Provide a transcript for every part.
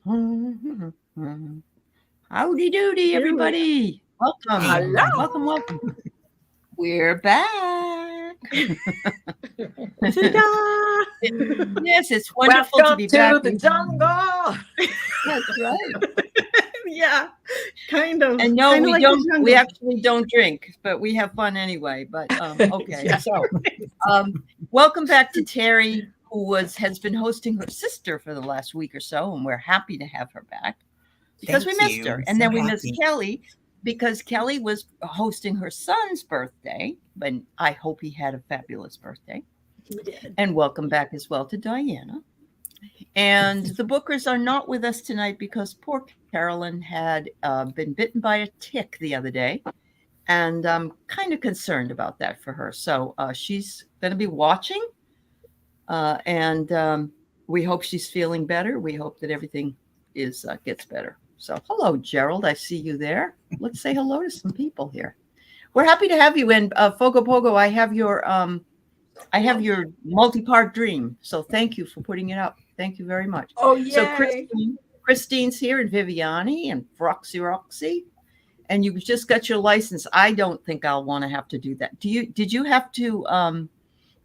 Howdy doody, everybody. Welcome. Hello. Welcome. We're back. Ta-da! Yes, it's wonderful to be back. Welcome to the jungle. That's right. Yeah, kind of. And no, Kinda we like the don't. We jungle. actually don't drink, but we have fun anyway. But okay. Yeah. So, welcome back to Terry, who has been hosting her sister for the last week or so, and we're happy to have her back because we missed her, and then we missed Kelly because Kelly was hosting her son's birthday. But I hope he had a fabulous birthday. He did. And welcome back as well to Diana. And the Bookers are not with us tonight because poor Carolyn had been bitten by a tick the other day. And I'm kind of concerned about that for her. So she's going to be watching. And we hope she's feeling better. We hope that everything gets better. So hello, Gerald. I see you there. Let's say hello to some people here. We're happy to have you. And Fogo Pogo, I have your multi-part dream. So thank you for putting it up. Thank you very much. Oh, yeah. So Christine's here, and Viviani and Roxy. And you just got your license. I don't think I'll want to have to do that. Did you have to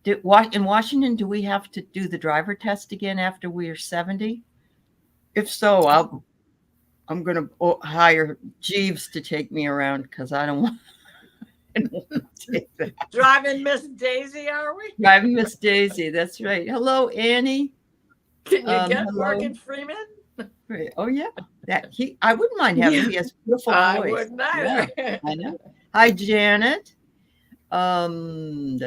in Washington, do we have to do the driver test again after we are 70? If so, I'm going to hire Jeeves to take me around because I don't want to take that. Driving Miss Daisy, are we? Driving Miss Daisy. That's right. Hello, Annie. Can you get Morgan Freeman? Oh yeah, I wouldn't mind having him. He has a beautiful voice. I wouldn't either. Yeah, I know. Hi, Janet. Remember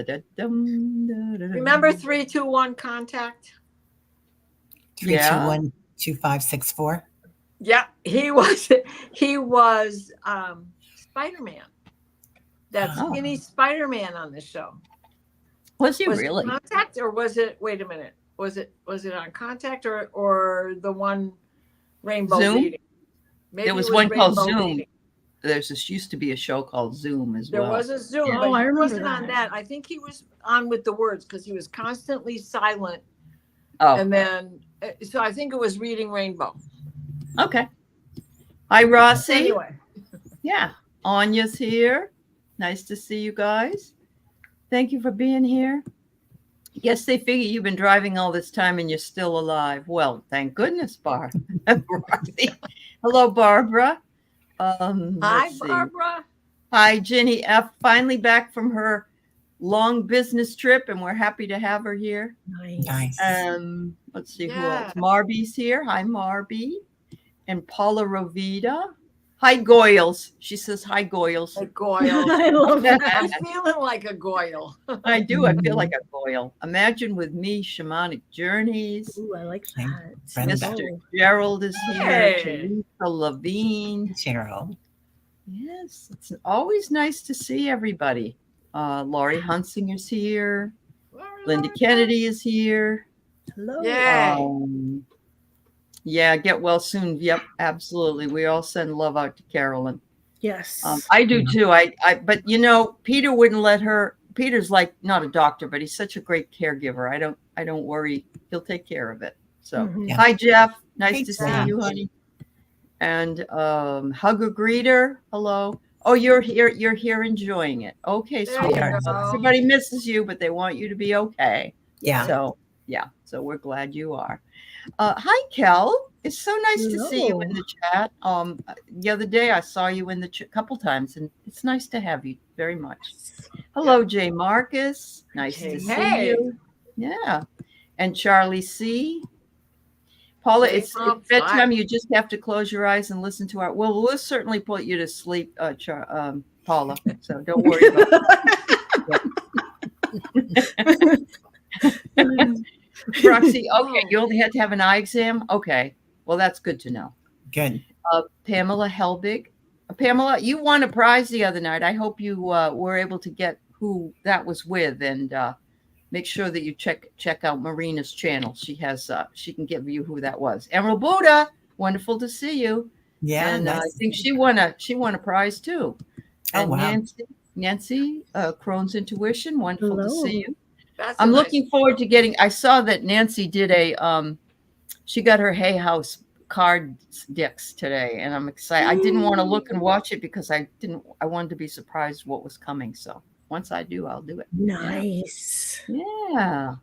321 Contact? 321-2564. Yeah, he was Spider-Man. That skinny Spider-Man on the show. Was he really? Contact, or was it? Wait a minute. Was it on Contact or the one Rainbow Zoom? Meeting? Maybe there was one called Rainbow Zoom. Meeting. Used to be a show called Zoom as well. There was a Zoom, yeah. but I remember he wasn't on that. I think he was on with the words because he was constantly silent. Oh. And then, so I think it was Reading Rainbow. Okay. Hi, Rossi. Anyway. Yeah. Anya's here. Nice to see you guys. Thank you for being here. Yes, they figure you've been driving all this time and you're still alive. Well, thank goodness, Hello, Barbara. Hi, Barbara. Hi, Jenny F. Finally back from her long business trip, and we're happy to have her here. Nice. Let's see who else. Marby's here. Hi, Marby. And Paula Rovita. Hi, Goyles. She says, hi, Goyles. Hi, Goyles. I love that. I'm feeling like a Goyle. I do. I feel like a Goyle. Imagine with me, Shamanic Journeys. Ooh, I like that. Mr. Gerald is here. Hey. Teresa Levine. Gerald. Yes. It's always nice to see everybody. Laurie Hunsinger's here. Linda Kennedy is here. Hello. Yay. Yeah, get well soon. Yep, absolutely. We all send love out to Carolyn. Yes. I do too. But Peter wouldn't let her. Peter's like not a doctor, but he's such a greet caregiver. I don't worry. He'll take care of it. So Hi, Jeff. Nice to see you, honey. And hugger greeter. Hello. Oh, you're here. You're here enjoying it. Okay, sweetheart. Everybody misses you, but they want you to be okay. Yeah. So we're glad you are. Hi, Kel. It's so nice to see you in the chat. The other day I saw you in the couple times, and it's nice to have you very much. Hello, Jay Marcus. Nice to see you. Yeah. And Charlie C. Paula, it's bedtime. You just have to close your eyes and listen to we'll certainly put you to sleep, Paula. So don't worry about it. Roxy, okay, you only had to have an eye exam? Okay, well, that's good to know. Good. Pamela Helbig. Pamela, you won a prize the other night. I hope you were able to get who that was with, and make sure that you check out Marina's channel. She has she can give you who that was. Emerald Buddha, wonderful to see you. Yeah, and I think she won a prize too. And wow. Nancy, Crohn's Intuition, wonderful to see you. I'm looking forward to getting. I saw that Nancy did she got her Hay House card decks today, and I'm excited. I didn't want to look and watch it because I wanted to be surprised what was coming. So once I do, I'll do it. Nice. Yeah.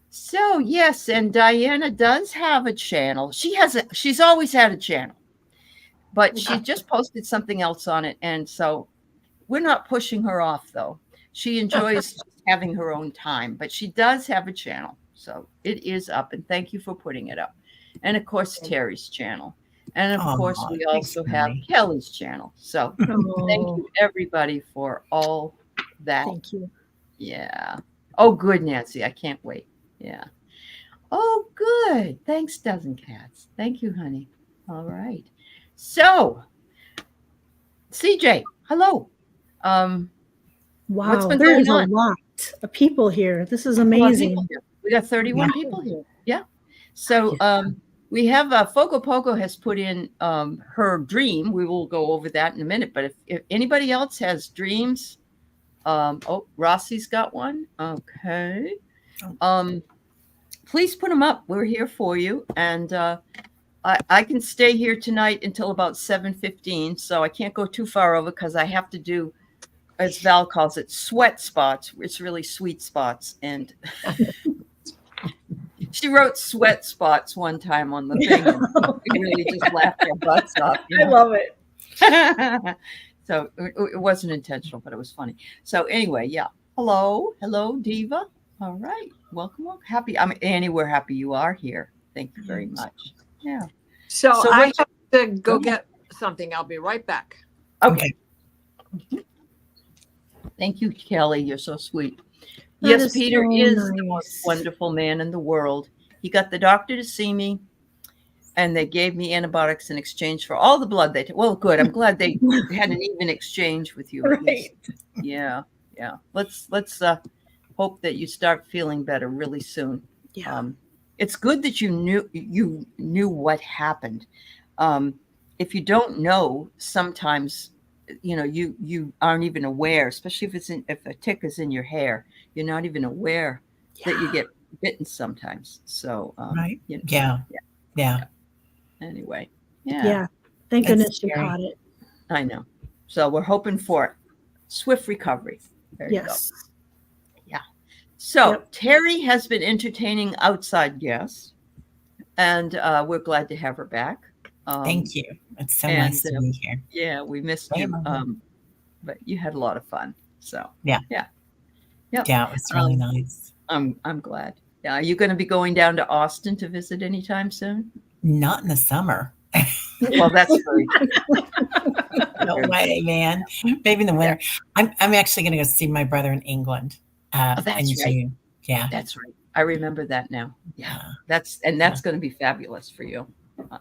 So yes, and Diana does have a channel. She's always had a channel, but she just posted something else on it, and so we're not pushing her off though. She enjoys having her own time, but she does have a channel, so it is up. And thank you for putting it up. And of course, Terry's channel, and of course, we also have Kelly's channel. So thank you everybody for all that. Thank you. Yeah. Oh, good, Nancy. I can't wait. Yeah. Oh, good. Thanks, Dozen Cats. Thank you, honey. All right. So, CJ, hello. Wow, what's been there going is on? a lot of people here. This is A lot of amazing. people here. We got 31 people here. Yeah. So we have Fogo Pogo has put in her dream. We will go over that in a minute. But if anybody else has dreams, Rossi's got one. Okay. Please put them up. We're here for you. And I can stay here tonight until about 7:15. So I can't go too far over because I have to do, as Val calls it, sweat spots. It's really sweet spots. And she wrote sweat spots one time on the thing. And we really just laughed our butts off. I love it. So it wasn't intentional, but it was funny. So anyway, yeah. Hello, Diva. All right, welcome. Happy. Annie, we're happy you are here. Thank you very much. Yeah. So I have to go get something. I'll be right back. Okay. Thank you, Kelly. You're so sweet. That yes, is Peter so is nice. the most wonderful man in the world. He got the doctor to see me, and they gave me antibiotics in exchange for all the blood they took. Well, good. I'm glad they had an even exchange with you. Right. Yeah. Let's hope that you start feeling better really soon. Yeah. It's good that you knew what happened. If you don't know, sometimes you aren't even aware, especially if a tick is in your hair, you're not even aware that you get bitten sometimes. So right. Yeah. Anyway. Yeah. Thank goodness you caught it. I know. So we're hoping for swift recovery. There you go. Yeah. So Terry has been entertaining outside guests, and we're glad to have her back. Thank you. It's so nice to be here. Yeah, we missed you, but you had a lot of fun. So yeah, it was really nice. I'm glad. Yeah, are you going to be going down to Austin to visit anytime soon? Not in the summer. Well, that's great. No way, man. Maybe in the winter. I'm actually going to go see my brother in England in June. Yeah, that's right. I remember that now. Yeah, that's going to be fabulous for you.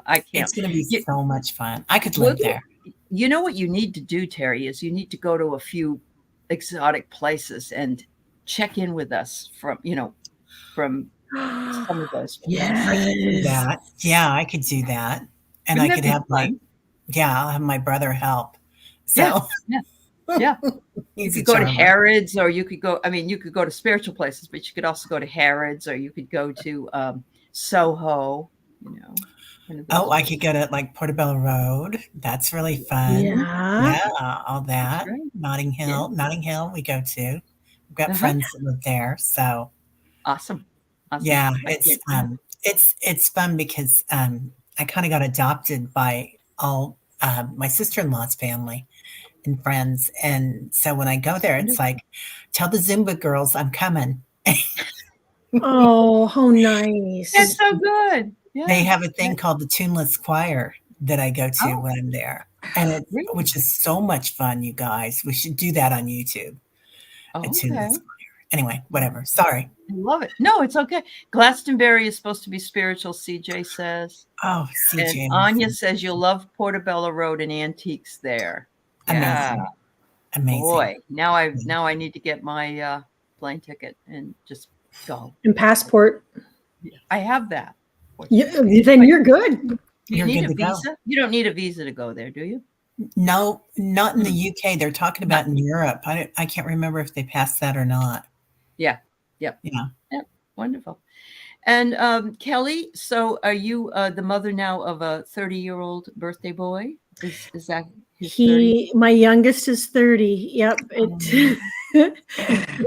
I can't. It's going to be so much fun. I could live there. You know what you need to do, Terry, is you need to go to a few exotic places and check in with us from some of those. Yes. I could do that. Yeah, I could do that. And I could have I'll have my brother help. So yeah. You could go to Harrods, or you could go, you could go to spiritual places, but you could also go to Harrods, or you could go to Soho, Oh, I could go to like Portobello Road. That's really fun. Yeah, all that. Right. Notting Hill we go to. We've got friends that live there. So awesome. Yeah, it's fun because I kind of got adopted by all my sister-in-law's family and friends. And so when I go there, it's like, tell the Zumba girls I'm coming. Oh, how nice. That's so good. Yeah. They have a thing called the Tuneless Choir that I go to when I'm there. And which is so much fun, you guys. We should do that on YouTube. Tuneless Choir. Anyway, whatever. Sorry. I love it. No, it's okay. Glastonbury is supposed to be spiritual, CJ says. Oh, CJ. And Anya says you'll love Portobello Road and antiques there. Amazing. Boy, now I need to get my plane ticket and just go. And passport. I have that. Yeah, then you're good. You need a visa? You don't need a visa to go there, do you? No, not in the UK. They're talking about in Europe. I can't remember if they passed that or not. Yeah. Yep. Wonderful. And Kelly, so are you the mother now of a 30-year-old birthday boy? Is that his 30? My youngest is 30. Yep. It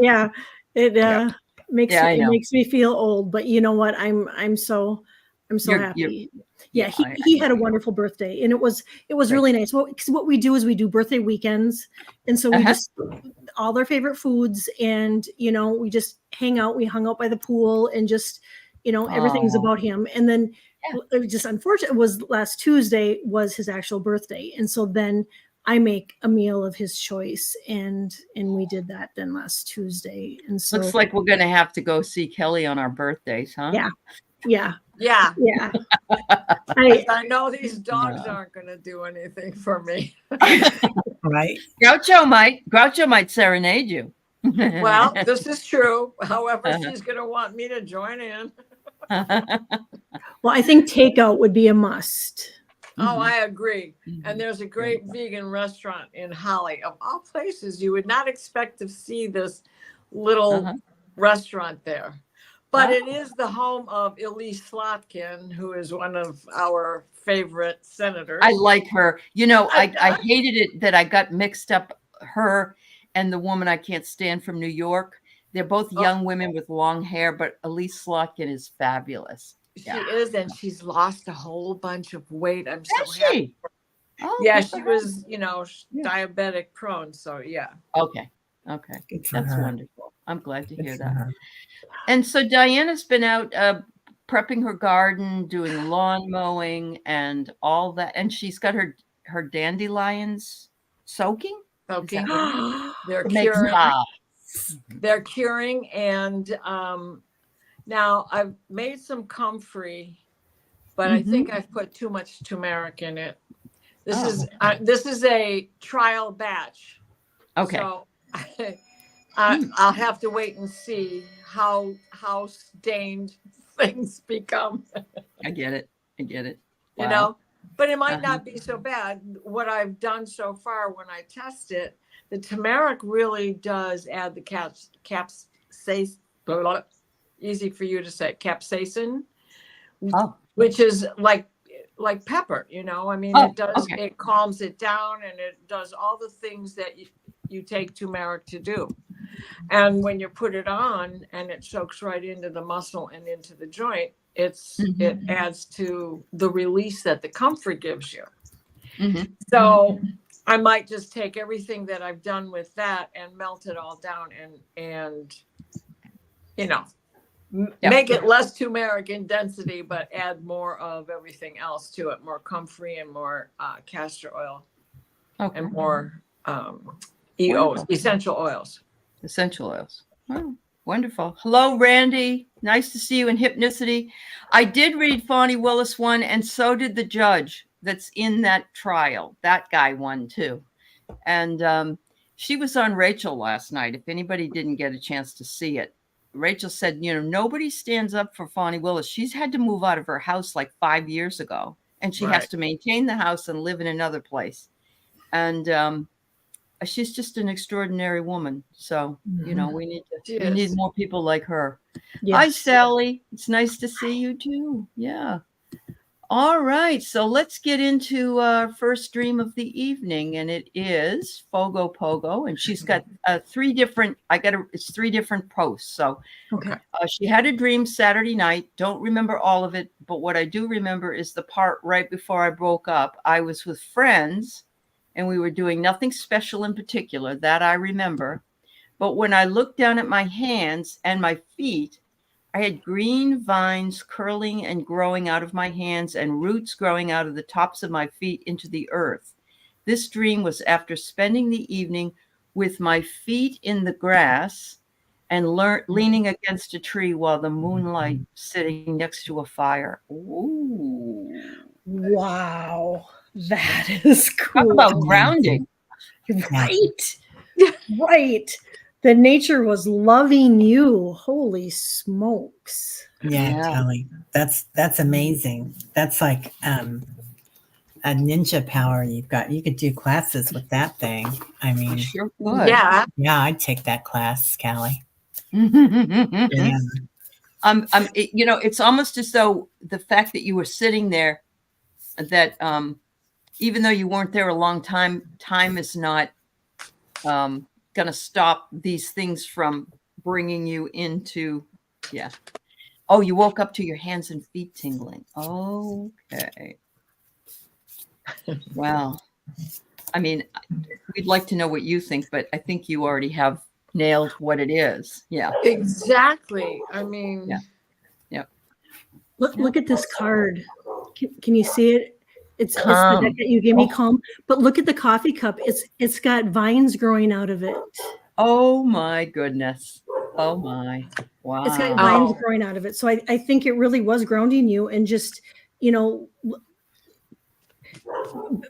yeah. It Yep. Yeah, I know. makes me feel old, but you know what? I'm so You're happy. yeah, Yeah, he had a wonderful birthday, and it was Right. really nice. Well, 'cause what we do is we do birthday weekends, and so we Uh-huh. just all their favorite foods, and we just hang out. We hung out by the pool, and just everything's Oh, about him. And then yeah. it was just unfortunate. It was last Tuesday was his actual birthday, and so then I make a meal of his choice, and we did that then last Tuesday, and so Looks like we're gonna have to go see Kelly on our birthdays, huh? yeah, yeah, Yeah. yeah. 'Cause I know these dogs Yeah. aren't going to do anything for me. Right? Groucho might serenade you. Well, this is true. However, Uh-huh. she's going to want me to join in. Well, I think takeout would be a must. Oh, Mhm. I agree. Mhm. And there's a great vegan restaurant in Holly. Of all places, you would not expect to see this little Uh-huh. restaurant there. But Oh. it is the home of Elise Slotkin, who is one of our favorite senators. I like her. I hated it that I got mixed up her and the woman I can't stand from New York. They're both Oh. young women with long hair, but Elise Slotkin is fabulous. She is, and she's lost a whole bunch of weight. I'm so Is happy. she? Oh, Yeah, good for she her. was, Yeah. diabetic prone. So yeah. Okay. Good for That's her. wonderful. I'm glad to Good hear for that. her. And so Diana's been out prepping her garden, doing lawn mowing and all that. And she's got her dandelions soaking. Soaking. That They're to make curing. pie. They're curing, and now I've made some comfrey, but I think I've put too much turmeric in it. This is a trial batch. Okay. So I'll have to wait and see how stained things become. I get it. You Wow. know, but it might Uh-huh. not be so bad. What I've done so far when I test it, the turmeric really does add the capsaicin, easy for you to say, capsaicin, Oh. which is like pepper, I mean, Oh, it does, okay. it calms it down, and it does all the things that you take turmeric to do. And when you put it on and it soaks right into the muscle and into the joint, it adds to the release that the comfort gives you. Mhm. So I might just take everything that I've done with that and melt it all down and make it less turmeric in density, but add more of everything else to it, more comfrey and more castor oil Okay. and more Wonderful. essential oils. Essential oils. Oh, wonderful. Hello, Randy. Nice to see you in Hypnicity. I did read Fani Willis one, and so did the judge that's in that trial. That guy won too. And she was on Rachel last night. If anybody didn't get a chance to see it, Rachel said, nobody stands up for Fani Willis. She's had to move out of her house like 5 years ago, and she has to maintain the house and live in another place. And she's just an extraordinary woman. So, we need more people like her. Yes. Hi, Sally. It's nice to see you too. Yeah. All right. So let's get into our first dream of the evening. And it is Fogo Pogo. And she's got it's 3 different posts. So Okay. she had a dream Saturday night. Don't remember all of it. But what I do remember is the part right before I broke up. I was with friends, and we were doing nothing special in particular. That I remember. But when I looked down at my hands and my feet, I had green vines curling and growing out of my hands and roots growing out of the tops of my feet into the earth. This dream was after spending the evening with my feet in the grass and leaning against a tree while the moonlight sitting next to a fire. Ooh. Wow. That is cool. Talk about grounding. Right. Right. The nature was loving you. Holy smokes. Yeah, Kelly. That's amazing. That's like a ninja power you've got. You could do classes with that thing. I mean, Sure could. Yeah. yeah, I'd take that class, Callie. Yeah. Yeah. It's almost as though the fact that you were sitting there, that even though you weren't there a long time is not going to stop these things from bringing you into, yeah. Oh, you woke up to your hands and feet tingling. Okay. Well, I mean, we'd like to know what you think, but I think you already have nailed what it is. Yeah. Exactly. I mean, yeah. Look at this card. Can you see it? It's the Calm. deck that you gave me, calm. But look at the coffee cup. It's got vines growing out of it. Oh my goodness. Oh my. Wow. It's got vines growing out of it. So I think it really was grounding you and just,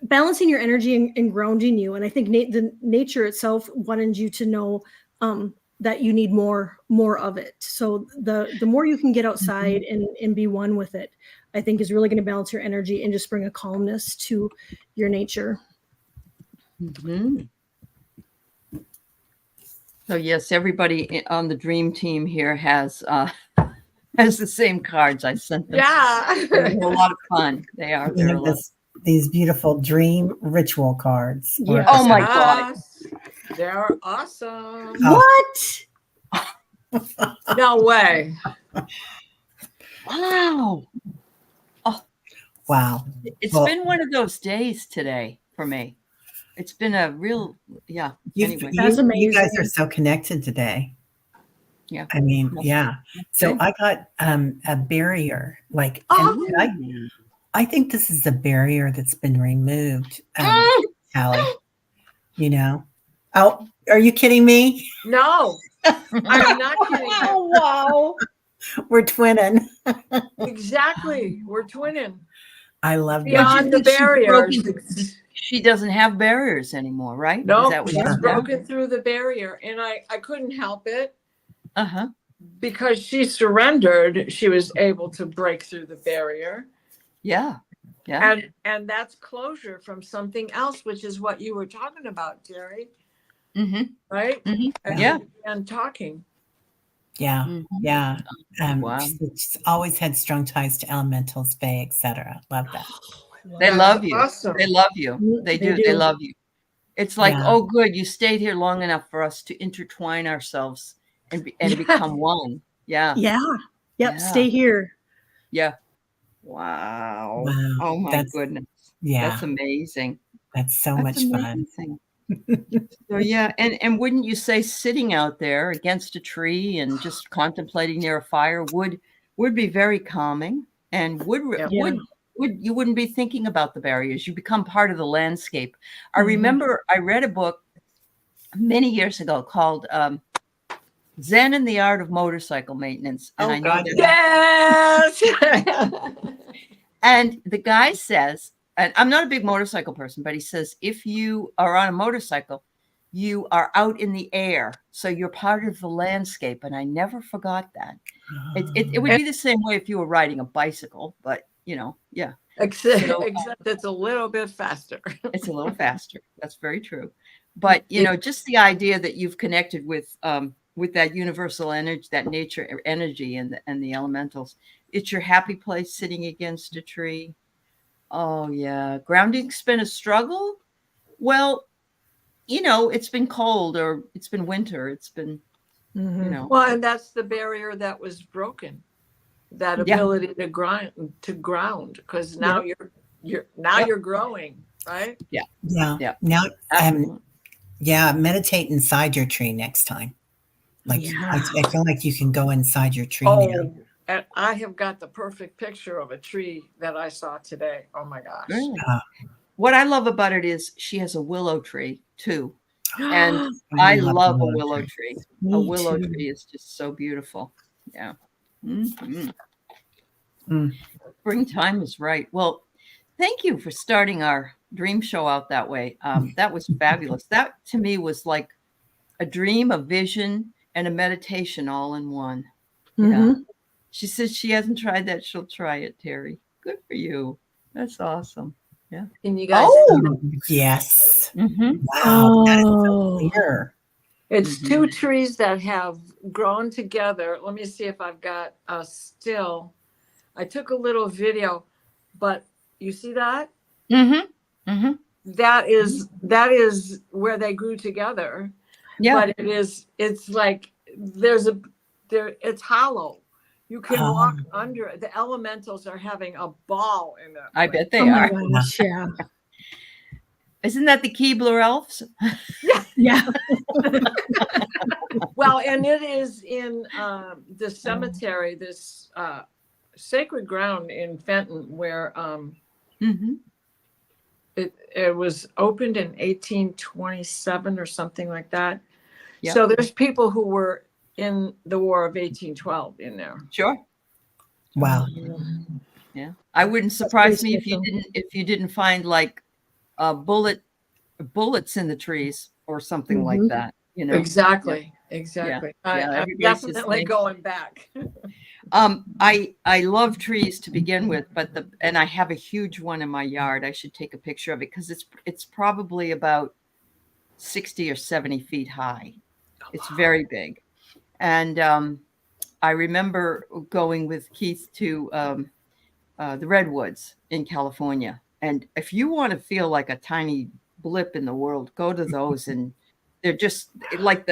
balancing your energy and grounding you. And I think the nature itself wanted you to know that you need more of it. So the more you can get outside and be one with it, I think is really going to balance your energy and just bring a calmness to your nature. Mm-hmm. So yes, everybody on the dream team here has the same cards. I sent them. Yeah. They're a lot of fun. They are. These beautiful dream ritual cards. Yeah. Oh my God. They're awesome. What? No way. Wow. Oh, wow. It's been one of those days today for me. It's been a real, yeah. Anyway. That's amazing. You guys are so connected today. Yeah. I mean, yeah. So I got a barrier, like, and I think this is a barrier that's been removed, Callie. Oh, are you kidding me? No, I'm not kidding you. Oh, wow. We're twinning. Exactly. We're twinning. I love that. Beyond the barriers. She doesn't have barriers anymore, right? No, Is she's broken through the barrier. And I couldn't help it. Uh-huh. Because she surrendered, she was able to break through the barrier. Yeah. Yeah. And that's closure from something else, which is what you were talking about, Jerry. Mm-hmm. Right? Mm-hmm. Yeah. And talking. Yeah. Mm-hmm. Yeah. Wow. She's always had strong ties to elementals, fae, etc. Love that. They love you. Awesome. They love you. They do. They love you. It's like, oh, good. You stayed here long enough for us to intertwine ourselves and become one. Yeah. Yeah. Yep. Yeah. Stay here. Yeah. Wow. Oh my goodness. Yeah. That's amazing. That's so much fun. So yeah, and wouldn't you say sitting out there against a tree and just contemplating near a fire would be very calming, and you wouldn't be thinking about the barriers. You become part of the landscape. I remember I read a book many years ago called Zen and the Art of Motorcycle Maintenance. And I know yes. And the guy says, and I'm not a big motorcycle person, but he says, if you are on a motorcycle, you are out in the air. So you're part of the landscape. And I never forgot that. It would be the same way if you were riding a bicycle, but yeah. Except it's a little bit faster. It's a little faster. That's very true. But, just the idea that you've connected with that universal energy, that nature energy and the elementals. It's your happy place sitting against a tree. Oh, yeah. Grounding's been a struggle. Well, it's been cold or it's been winter. It's been, Well, and that's the barrier that was broken. That ability to ground, because now you're growing, right? Yeah. Yeah. Now, meditate inside your tree next time. Like, I feel like you can go inside your tree now. And I have got the perfect picture of a tree that I saw today. Oh my gosh. Really? What I love about it is she has a willow tree too. And I love a willow tree. A willow tree is just so beautiful. Yeah. Mm-hmm. Springtime is right. Well, thank you for starting our dream show out that way. That was fabulous. That to me was like a dream, a vision, and a meditation all in one. Yeah. She says she hasn't tried that. She'll try it, Terry. Good for you. That's awesome. Yeah. And you guys. Yes. Mm-hmm. Wow. That is so clear. It's two trees that have grown together. Let me see if I've got a still. I took a little video, but you see that? Mm-hmm. Mm-hmm. That is where they grew together. Yeah. But it's like it's hollow. You can walk under it. The elementals are having a ball in it. I bet they Oh my are. gosh, yeah. Isn't that the Keebler elves? Yeah. Well, and it is in the cemetery, this sacred ground in Fenton, where Mm-hmm. it was opened in 1827 or something like that. Yep. So there's people who were in the War of 1812 in there. Sure. Wow. Yeah. I wouldn't surprise me if you didn't find like bullets in the trees or something like that. You know. Exactly. Yeah. Exactly. Yeah. I'm definitely going back. I love trees to begin with, and I have a huge one in my yard. I should take a picture of it because it's probably about 60 or 70 feet high. It's very big. And I remember going with Keith to the redwoods in California. And if you want to feel like a tiny blip in the world, go to those, and they're just like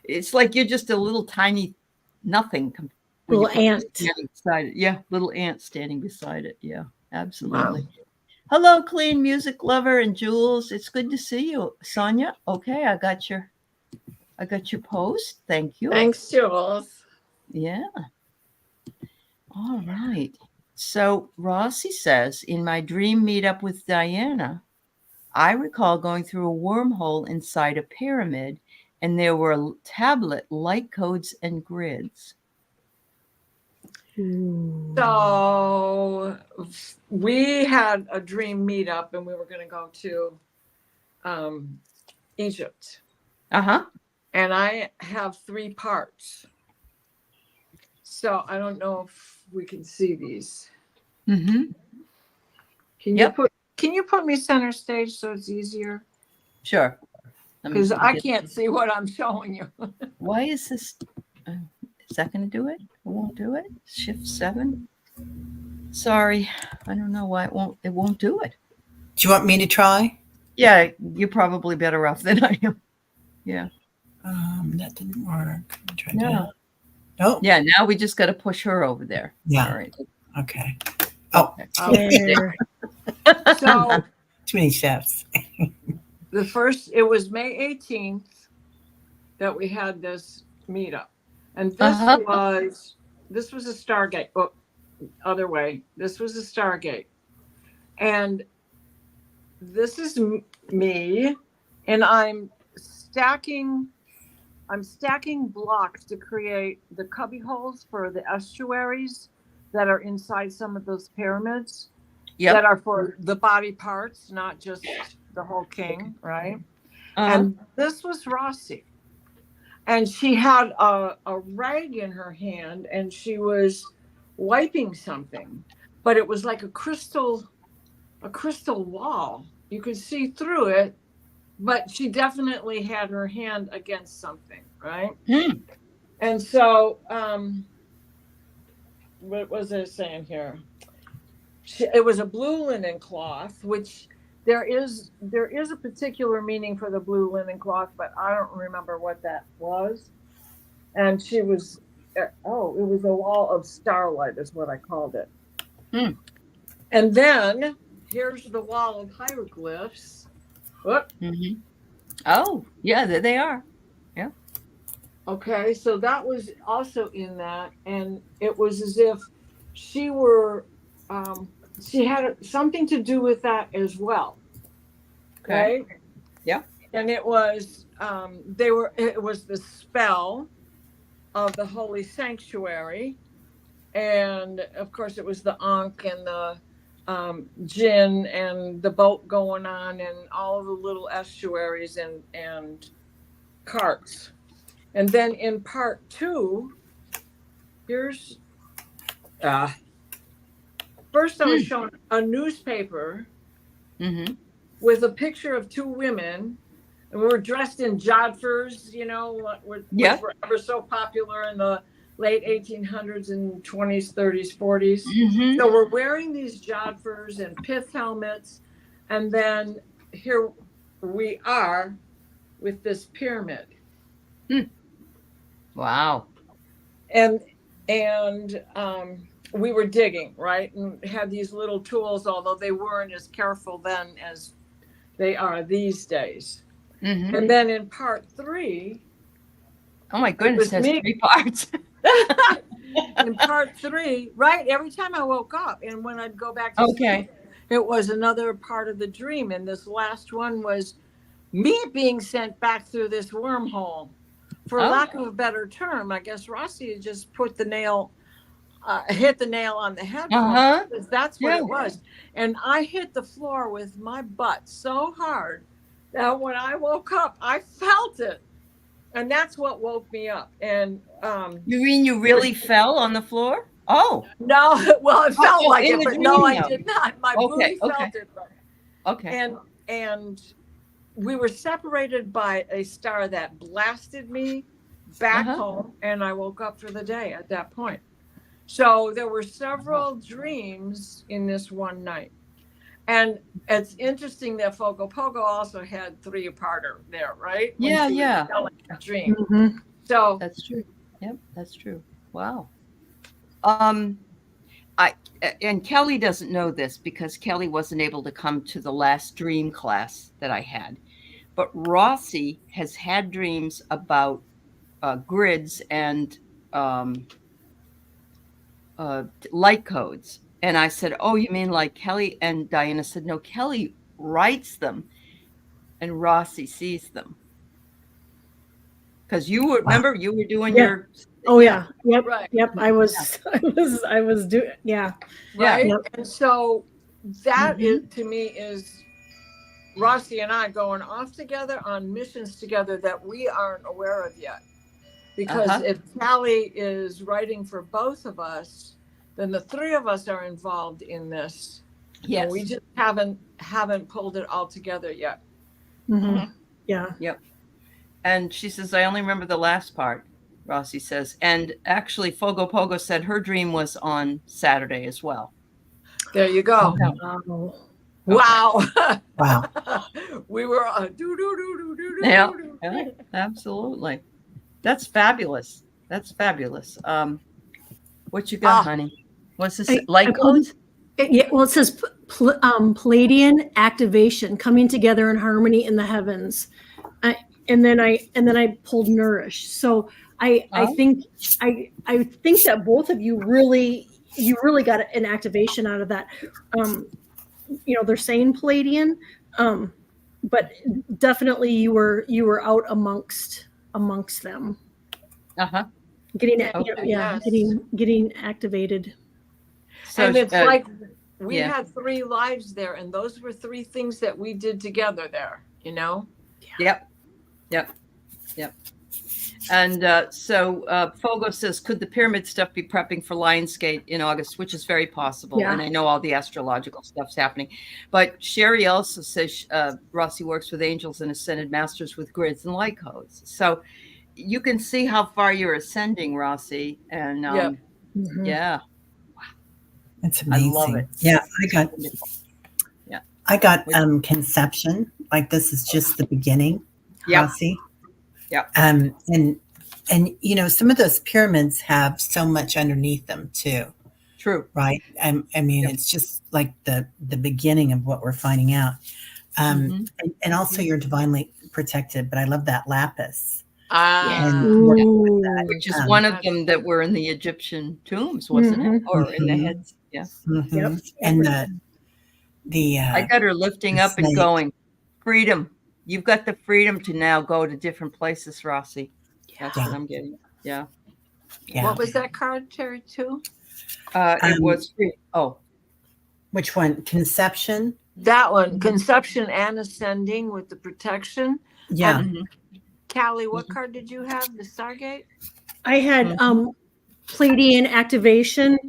it's like you're just a little tiny nothing when Little you're ant. standing beside it. Yeah, little ant standing beside it. Yeah, absolutely. Wow. Hello, clean music lover and Jules. It's good to see you, Sonia. Okay, I got your post. Thank you. Thanks, Jules. Yeah. All right. So Rossi says, in my dream meetup with Diana, I recall going through a wormhole inside a pyramid, and there were tablet light codes and grids. So we had a dream meetup, and we were going to go to Egypt. Uh-huh. And I have 3 parts. So I don't know if we can see these. Mm-hmm. Can you put me center stage so it's easier? Sure. Because I can't see what I'm showing you. Why is this? Is that going to do it? It won't do it. Shift 7. Sorry, I don't know why it won't do it. Do you want me to try? Yeah, you're probably better off than I am. Yeah. That didn't work. Try No. Oh. Yeah, now we just got to push her over there. Yeah. All right. Okay. Oh. There. So Too many chefs. it was May 18th that we had this meetup. And this was a Stargate. Oh, other way. This was a Stargate. And this is me, and I'm stacking blocks to create the cubby holes for the estuaries that are inside some of those pyramids. Yep. That are for the body parts, not just the whole king, right? Uh-huh. And this was Rossi. And she had a rag in her hand, and she was wiping something, but it was like a crystal wall. You could see through it, but she definitely had her hand against something, right? And so, what was I saying here? It was a blue linen cloth, which there is a particular meaning for the blue linen cloth, but I don't remember what that was. And she was, it was a wall of starlight is what I called it. And then here's the wall of hieroglyphs. Mm-hmm. Oh, yeah, there they are. Yeah. Okay, so that was also in that, and it was as if she had something to do with that as well. Okay. Right? Yeah. And it was it was the spell of the holy sanctuary, and of course it was the Ankh and the Jinn and the boat going on and all of the little estuaries and carts. And then in part 2, here's first I was shown a newspaper with a picture of 2 women. And we were dressed in jodhpurs, which were ever so popular in the late 1800s and 20s, 30s, 40s. Mm-hmm. So we're wearing these jodhpurs and pith helmets, and then here we are with this pyramid. Wow. And we were digging, right, and had these little tools, although they weren't as careful then as they are these days. Mm-hmm. And then in part 3, Oh my goodness, it has me. 3 parts. In part 3, right, every time I woke up and when I'd go back to sleep, it was another part of the dream. And this last one was me being sent back through this wormhole. For lack of a better term, I guess Rossi had just put the nail, hit the nail on the head. Because that's what it was. And I hit the floor with my butt so hard that when I woke up, I felt it. And that's what woke me up. And you mean you really fell on the floor? Oh. No, well, it felt like it, but no, I now. did not. My booty felt it. Okay. And we were separated by a star that blasted me back home, and I woke up for the day at that point. So there were several dreams in this one night. And it's interesting that Fogo Pogo also had 3-parter there, right? Yeah. Dream. Mm-hmm. So that's true. Yep, that's true. Wow. And Kelly doesn't know this because Kelly wasn't able to come to the last dream class that I had. But Rossi has had dreams about grids and light codes. And I said, oh, you mean like Kelly? And Diana said, no, Kelly writes them and Rossi sees them. Because you were, remember, you were doing your. Oh yeah. Yep. Right. Yep. I was doing. Yeah. Right. Yep. And so that is, to me, is Rossi and I going off together on missions together that we aren't aware of yet. Because if Callie is writing for both of us, then the 3 of us are involved in this. Yes. And we just haven't pulled it all together yet. Mm-hmm. Yeah. Yep. And she says, I only remember the last part, Rossi says. And actually, Fogo Pogo said her dream was on Saturday as well. There you go. Wow. Wow. We were Yeah, absolutely. That's fabulous. That's fabulous. What you got, honey? What's this? Light codes? Yeah, well, it says Palladian activation coming together in harmony in the heavens, and then I pulled nourish. So I think that both of you really got an activation out of that. They're saying Palladian, but definitely you were out amongst them. Getting activated. So and it's like we had 3 lives there, and those were 3 things that we did together there, Yep. And so Fogo says, could the pyramid stuff be prepping for Lionsgate in August, which is very possible. And I know all the astrological stuff's happening. But Sherry also says Rossi works with angels and ascended masters with grids and light codes. So you can see how far you're ascending, Rossi. And yeah. It's amazing. I love it. Yeah, I got Yeah. conception. Like this is just the beginning. Yeah. See? Yeah. And some of those pyramids have so much underneath them too. True. Right. I mean, it's just like the beginning of what we're finding out. And also you're divinely protected. But I love that lapis. Which is one of them that were in the Egyptian tombs, wasn't it? Or in the heads. Yeah. Mm-hmm. Yep. And the I got her lifting up and going, freedom. You've got the freedom to now go to different places, Rossi. That's what I'm getting. Yeah. What was that card, Terry, too? It was which one? Conception? That one. Conception and ascending with the protection. Yeah. Callie, what card did you have? The Stargate? I had Palladian activation,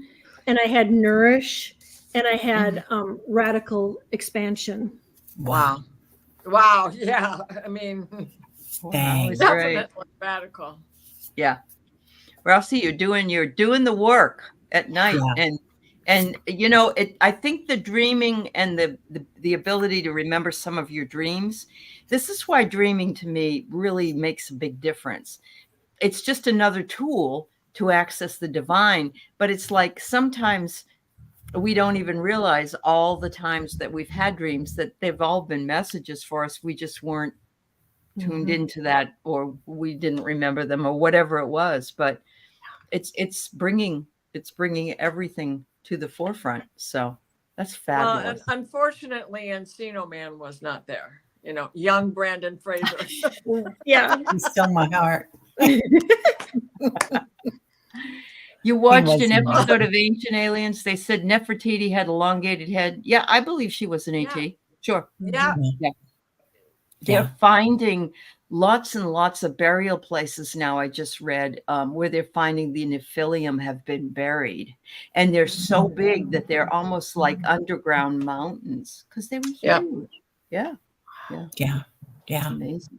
and I had nourish, and I had radical expansion. Wow. Wow. Yeah. I mean, Wow, Dang. it's great. definitely radical. Yeah. Ralphie, you're doing the work at night, Yeah. and you know it. I think the dreaming and the ability to remember some of your dreams. This is why dreaming to me really makes a big difference. It's just another tool to access the divine, but it's like sometimes we don't even realize all the times that we've had dreams that they've all been messages for us. We just weren't tuned into that, or we didn't remember them, or whatever it was. But it's bringing everything to the forefront. So that's Well, and fabulous. unfortunately, Encino Man was not there. You know, young Brandon Fraser. Yeah. You stole my heart. You watched was an nice. episode of Ancient Aliens. They said Nefertiti had elongated head. Yeah, I believe she was an ET. Yeah. Sure. Yeah. They're Yeah. finding lots and lots of burial places now. I just read where they're finding the Nephilium have been buried, and they're so big that they're almost like underground mountains because they were Yeah. huge. Yeah, Yeah. Yeah. amazing.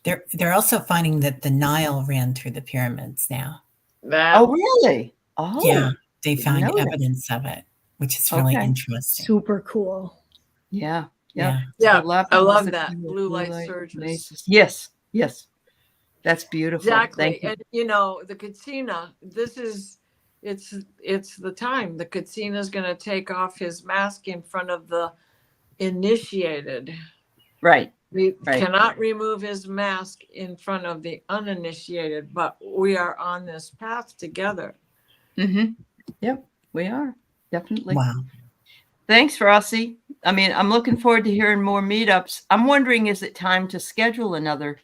They're also finding that the Nile ran through the pyramids now. That. Oh, really? Oh, Yeah. They didn't found know that. evidence of it, which is really Okay. interesting. Super cool. Yeah. Yeah. Yeah. The I love lapis that. lazuli, Blue light light surges. mazes. Yes. That's beautiful. Exactly. Thank you. And you know, the Katsina, it's the time. The Katsina is going to take off his mask in front of the initiated. Right. We Right. cannot remove his mask in front of the uninitiated, but we are on this path together. Mm-hmm. Yep, we are. Definitely. Wow. Thanks, Rossi. I mean, I'm looking forward to hearing more meetups. I'm wondering, is it time to schedule another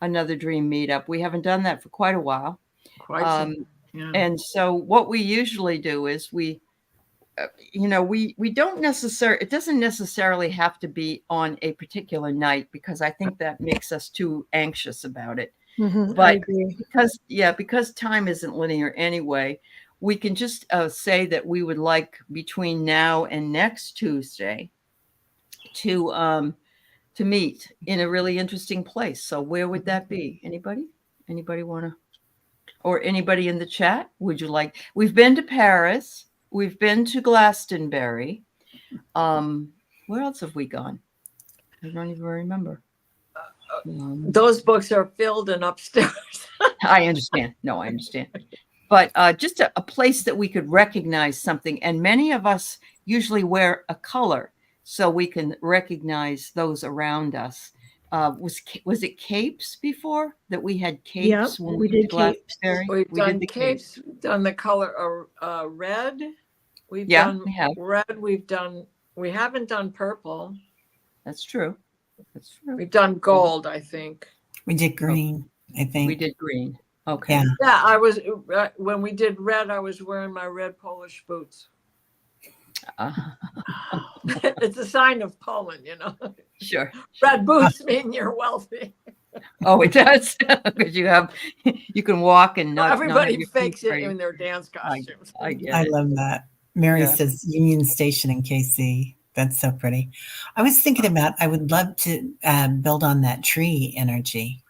dream meetup? We haven't done that for quite a while. Quite some, yeah. And so what we usually do is we don't necessarily, it doesn't necessarily have to be on a particular night, because I think that makes us too anxious about it. I But agree. because time isn't linear anyway, we can just say that we would like between now and next Tuesday to meet in a really interesting place. So where would that be? Anybody want to, or anybody in the chat? Would you like? We've been to Paris. We've been to Glastonbury. Where else have we gone? I don't even remember. Those books are filled and upstairs. I understand. No, I understand. But just a place that we could recognize something. And many of us usually wear a color so we can recognize those around us. Was it capes before that we had capes? Yep, when we did to capes. Glastonbury? We've We done did the capes, done the color red. We've Yeah, done we have. red. We haven't done purple. That's true. We've done gold, I think. We did green, I think. We did green. Okay. Yeah. Yeah, I was when we did red, I was wearing my red Polish boots. It's a sign of Poland, you know. Sure. Red boots mean you're wealthy. Oh, it does, because you can walk and not. Everybody not fakes it in their dance costumes. I get I it. love that. Mary Yeah. says Union Station in KC. That's so pretty. I was thinking about, I would love to build on that tree energy.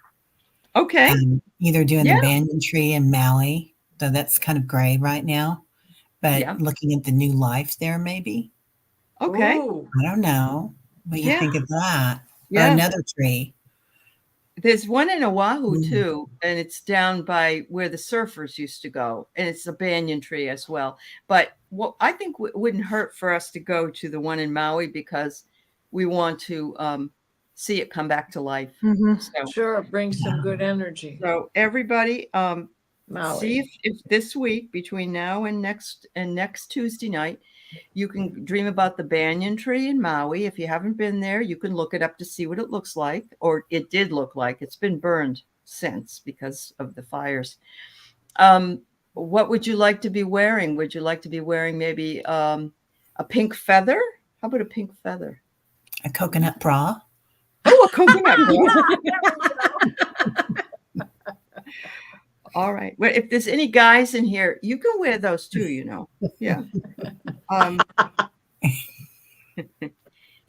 Okay. Either doing Yeah. the banyan tree in Maui, though that's kind of gray right now, but Yeah. looking at the new life there, maybe. Okay. Ooh. I don't know what you Yeah. think of that. Or Yeah. another tree. There's one in Oahu Mm. too, and it's down by where the surfers used to go, and it's a banyan tree as well. But what I think wouldn't hurt for us to go to the one in Maui, because we want to see it come back to life. So, Sure, it brings some good energy. so everybody, Maui. see if this week, between now and next Tuesday night, you can dream about the banyan tree in Maui. If you haven't been there, you can look it up to see what it looks like, or it did look like. It's been burned since because of the fires. What would you like to be wearing? Would you like to be wearing maybe a pink feather? How about a pink feather? A coconut bra. Oh, a coconut bra. All right. Well, if there's any guys in here, you can wear those too, you know. Yeah.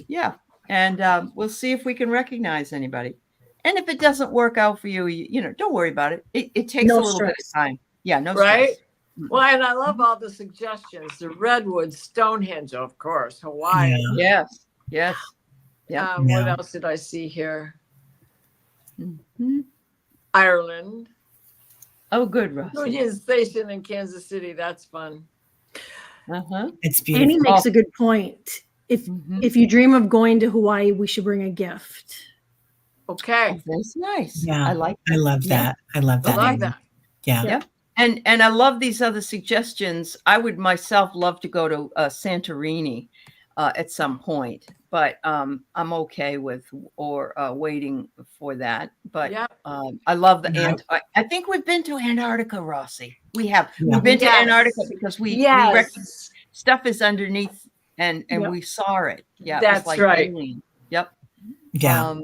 Yeah. and we'll see if we can recognize anybody. And if it doesn't work out for you, don't worry about it. It takes No a little bit of stress. time. Yeah, no Right? stress. Well, and I love all the suggestions. The Redwood, Stonehenge, of course, Hawaii. Yeah. Yes. Yeah. What else did I see here? Mhm. Ireland. Oh, good, Ross. Union Station in Kansas City. That's fun. Uh-huh. It's Annie beautiful. makes a good point. If you dream of going to Hawaii, we should bring a gift. Okay. Oh, that's nice. Yeah. I like I love that. I love that. I love Amy. that. Yeah. Yeah. And I love these other suggestions. I would myself love to go to Santorini at some point, but I'm okay with waiting for that. But Yeah. I love the Yeah. I think we've been to Antarctica, Rossi. We have. Yeah. We've been to Yes. Antarctica because we Yes. recognize stuff is underneath and Yep. we saw it. Yeah, it That's was like right. alien. Yep. Yeah.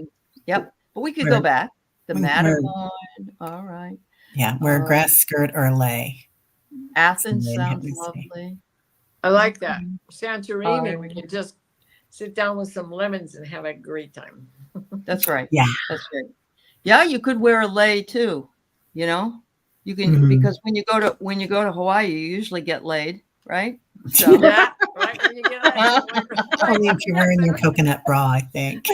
Yep. But we could We're- go back. The we're- Matterhorn. All right. Yeah. Wear a grass skirt or lay. Athens Something sounds happens to me. lovely. I like that. Santorini, we Oh. can just sit down with some lemons and have a great time. That's right. Yeah. That's right. Yeah, you could wear a lei too. You can Mhm. because when you go to Hawaii, you usually get laid, right? So Yeah, right. When you get out, Only if you're wearing your coconut bra, I think.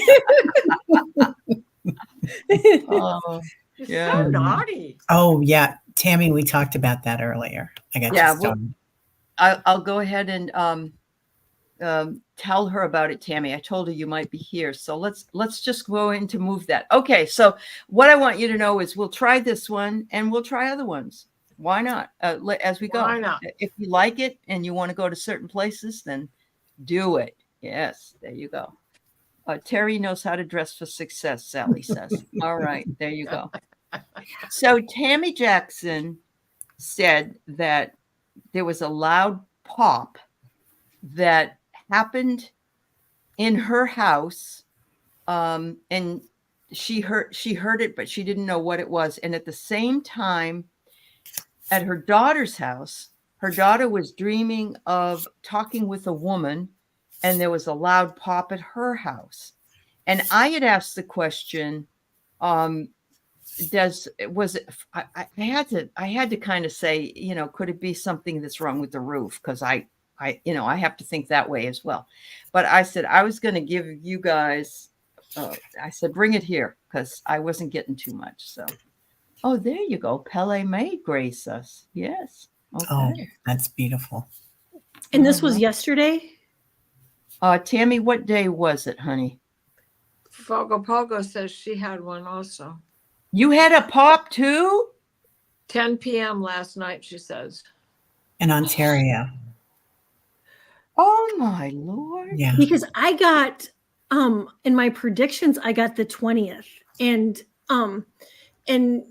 oh, you're Yeah. so naughty. Oh, yeah. Tammy, we talked about that earlier. I got Yeah, you well, started. I'll go ahead and tell her about it, Tammy. I told her you might be here, so let's just go in to move that. Okay, so what I want you to know is we'll try this one and we'll try other ones. Why not? As we go. Why not? If you like it and you want to go to certain places, then do it. Yes, there you go. Terry knows how to dress for success, Sally says. All right, there you go. So Tammy Jackson said that there was a loud pop that happened in her house, and she heard it, but she didn't know what it was. And at the same time, at her daughter's house, her daughter was dreaming of talking with a woman, and there was a loud pop at her house. And I had asked the question, I had to kind of say, could it be something that's wrong with the roof? Because I have to think that way as well. But I said I was going to give you guys, I said, bring it here because I wasn't getting too much. So, oh, there you go. Pele may grace us. Yes. Okay. Oh, that's beautiful. And this was yesterday? Tammy, what day was it, honey? Fogo Pogo says she had one also. You had a pop too? 10 p.m. last night, she says. In Ontario. Oh my Lord. Yeah. Because I got in my predictions, I got the 20th. And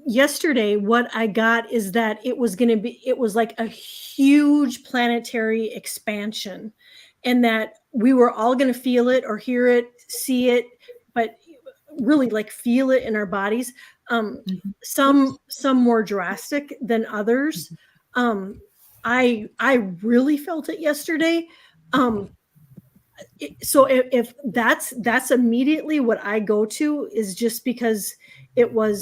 yesterday what I got is that it was like a huge planetary expansion, and that we were all going to feel it or hear it, see it, but really like feel it in our bodies. Some more drastic than others. I really felt it yesterday. So if that's immediately what I go to, is just because it was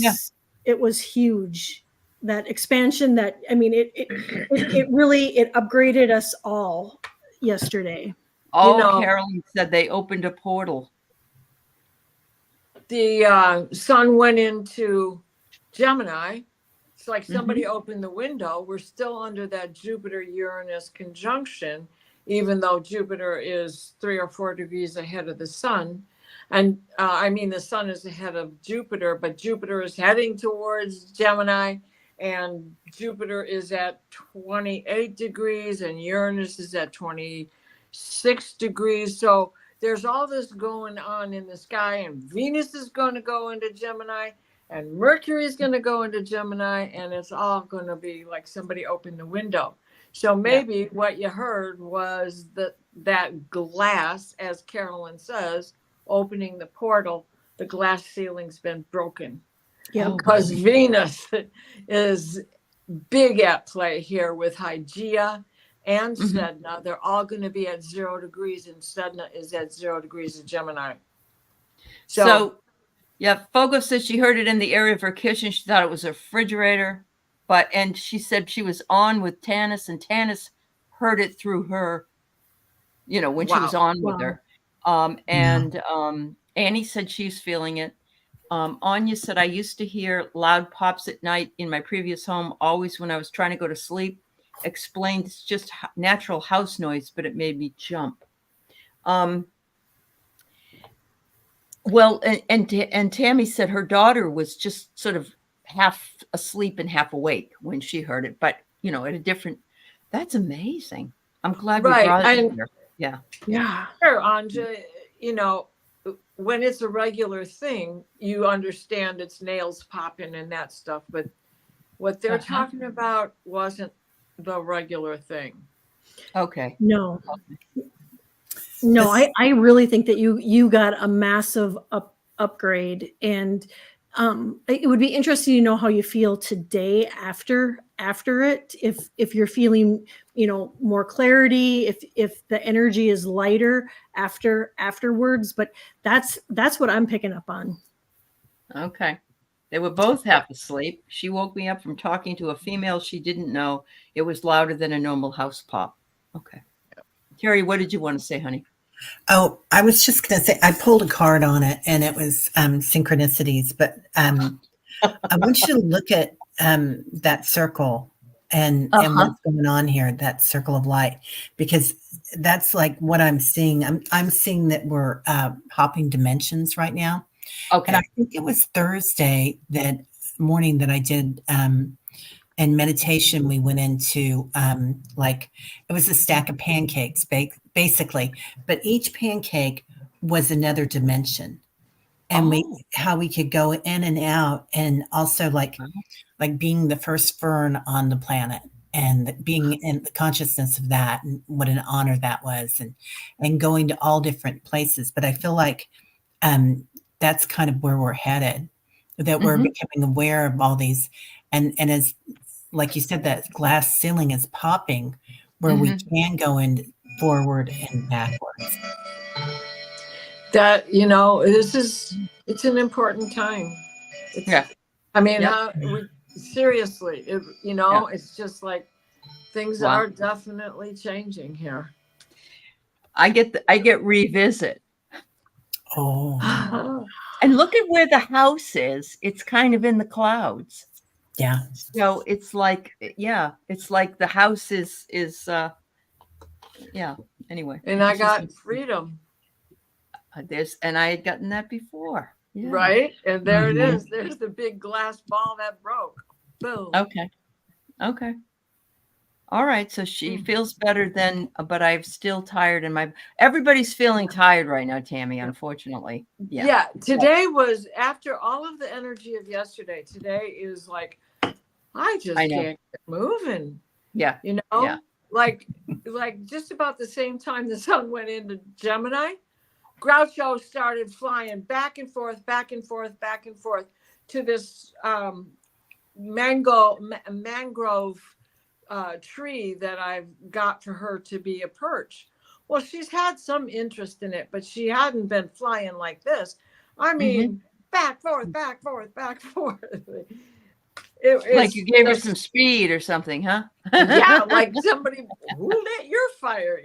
huge, that expansion, that, I mean, it really upgraded us all yesterday. Oh, Carolyn said they opened a portal. The sun went into Gemini. It's like somebody opened the window. We're still under that Jupiter-Uranus conjunction, even though Jupiter is 3 or 4 degrees ahead of the sun. And the sun is ahead of Jupiter, but Jupiter is heading towards Gemini, and Jupiter is at 28 degrees and Uranus is at 26 degrees. So there's all this going on in the sky, and Venus is going to go into Gemini, and Mercury is going to go into Gemini, and it's all going to be like somebody opened the window. So maybe what you heard was that glass, as Carolyn says, opening the portal, the glass ceiling's been broken. Yeah, because Venus is big at play here with Hygeia and Sedna. They're all going to be at 0 degrees, and Sedna is at 0 degrees in Gemini. So yeah, Fogo says she heard it in the area of her kitchen. She thought it was a refrigerator, and she said she was on with Tanis, and Tanis heard it through her, when she was on with her. Annie said she's feeling it. Anya said, I used to hear loud pops at night in my previous home, always when I was trying to go to sleep. Explained it's just natural house noise, but it made me jump. Well, and Tammy said her daughter was just sort of half asleep and half awake when she heard it, but at a different. That's amazing. I'm glad we brought it here. Yeah. Sure, Anja. When it's a regular thing, you understand it's nails popping and that stuff, but what they're talking about wasn't the regular thing. Okay. No, I really think that you got a massive upgrade, and it would be interesting to know how you feel today after it. If you're feeling, more clarity, if the energy is lighter afterwards, but that's what I'm picking up on. Okay. They were both half asleep. She woke me up from talking to a female she didn't know. It was louder than a normal house pop. Okay. Terry, what did you want to say, honey? Oh, I was just going to say, I pulled a card on it and it was synchronicities, but I want you to look at that circle and what's going on here, that circle of light, because that's like what I'm seeing. I'm seeing that we're hopping dimensions right now. Okay. And I think it was Thursday that morning that I did in meditation, we went into it was a stack of pancakes, basically, but each pancake was another dimension, and how we could go in and out, and also like being the first fern on the planet, and being in the consciousness of that, and what an honor that was, and going to all different places. But I feel like that's kind of where we're headed, that we're becoming aware of all these, and as like you said, that glass ceiling is popping, where we can go in forward and backwards. That it's an important time. I mean, seriously, it's just like things are definitely changing here. I get revisit. Oh. And look at where the house is. It's kind of in the clouds. Yeah. So it's like, it's like the house is anyway. And I got freedom. And I had gotten that before. Yeah. Right. And there it is. There's the big glass ball that broke. Boom. Okay. All right. So she feels better but I'm still tired, and everybody's feeling tired right now, Tammy, unfortunately. Yeah. Today was, after all of the energy of yesterday, today is like, I just can't get moving. Yeah. Like just about the same time the sun went into Gemini, Groucho started flying back and forth to this mangrove tree that I've got for her to be a perch. Well, she's had some interest in it, but she hadn't been flying like this. I mean, back, forth. Like you gave her some speed or something, huh? Yeah, like somebody who lit your fire,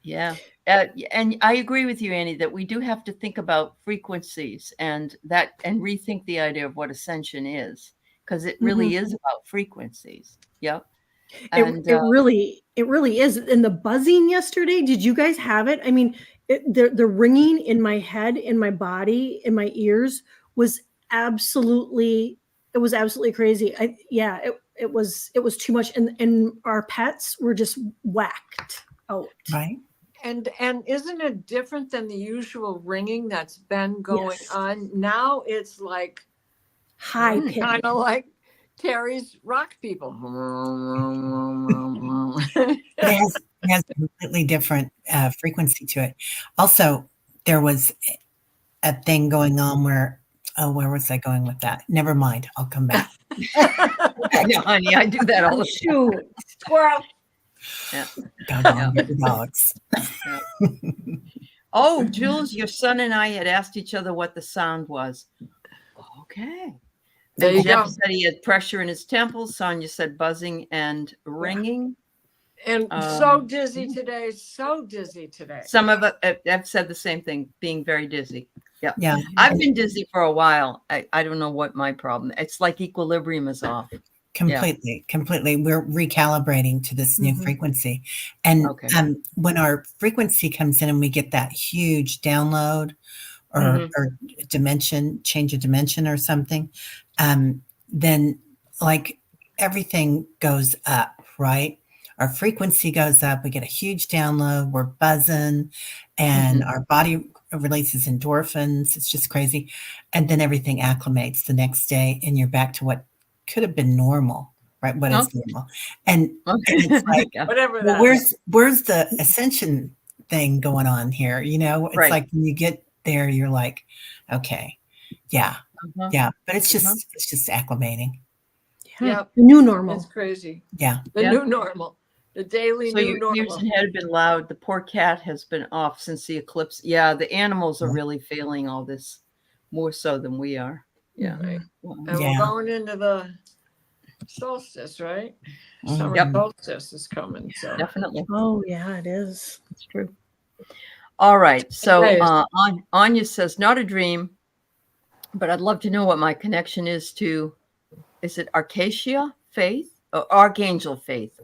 Yeah. And I agree with you, Annie, that we do have to think about frequencies and rethink the idea of what ascension is, because it really is about frequencies. Yep. And it really is. And the buzzing yesterday, did you guys have it? I mean, the ringing in my head, in my body, in my ears was absolutely crazy. It was too much. And our pets were just whacked out. Right. And isn't it different than the usual ringing that's been going on? Now it's like high pitch, kind of like Terry's rock people. It has a completely different frequency to it. Also, there was a thing going on where was I going with that? Never mind. I'll come back. No, honey, I do that all the time. Squirrel. Yeah. Dogs. Oh, Jules, your son and I had asked each other what the sound was. Okay. There And you Jeff go. said he had pressure in his temples. Sonia said buzzing and ringing. And so dizzy today. So dizzy today. Some of it have said the same thing, being very dizzy. Yep. Yeah. I've been dizzy for a while. I don't know what my problem. It's like equilibrium is off. Completely. We're recalibrating to this new frequency. And Okay. when our frequency comes in and we get that huge download or dimension, change of dimension or something, then like everything goes up, right? Our frequency goes up. We get a huge download. We're buzzing and our body releases endorphins. It's just crazy. And then everything acclimates the next day and you're back to what could have been normal, right? What is normal? And it's like, whatever well, that where's the ascension thing going on here? You know, it's like when you get there, you're like, okay, yeah. But it's just acclimating. Yeah. The new normal. It's crazy. Yeah. The new normal. The daily new normal. Ears and head have been loud. The poor cat has been off since the eclipse. Yeah, the animals are really feeling all this more so than we are. Yeah. Right. And we're going into the solstice, right? Summer solstice is coming. So definitely. Oh yeah, it is. It's true. All right. So Anya says, not a dream, but I'd love to know what my connection is to, is it Arcacia Faith? Or Archangel Faith.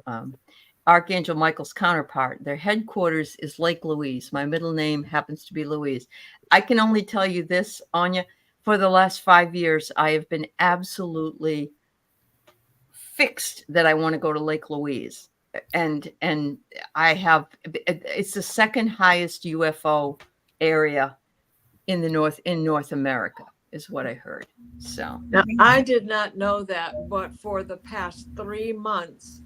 Archangel Michael's counterpart. Their headquarters is Lake Louise. My middle name happens to be Louise. I can only tell you this, Anya. For the last 5 years, I have been absolutely fixed that I want to go to Lake Louise. And I have, it's the second highest UFO area in North America, is what I heard. So now, I did not know that, but for the past 3 months,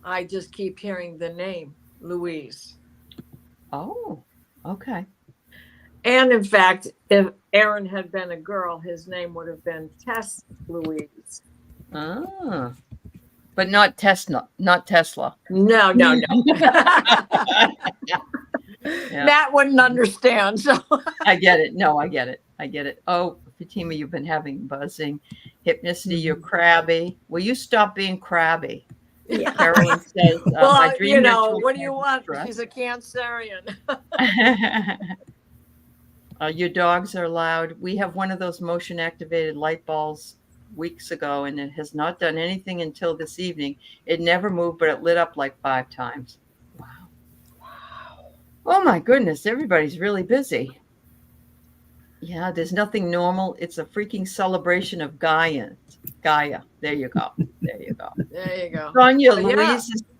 I just keep hearing the name Louise. Oh, okay. And in fact, if Aaron had been a girl, his name would have been Tess Louise. Ah, but not Tesla. Not Tesla. No. Matt wouldn't understand. So I get it. No, I get it. Oh, Fatima, you've been having buzzing. Hypnicity, you're crabby. Will you stop being crabby? Yeah. Carolyn says, well, you know, what do you want? She's a Cancerian. Your dogs are loud. We have one of those motion activated light bulbs weeks ago, and it has not done anything until this evening. It never moved, but it lit up like 5 times. Wow. Oh my goodness, everybody's really busy. Yeah, there's nothing normal. It's a freaking celebration of Gaia. There you go. Sonia,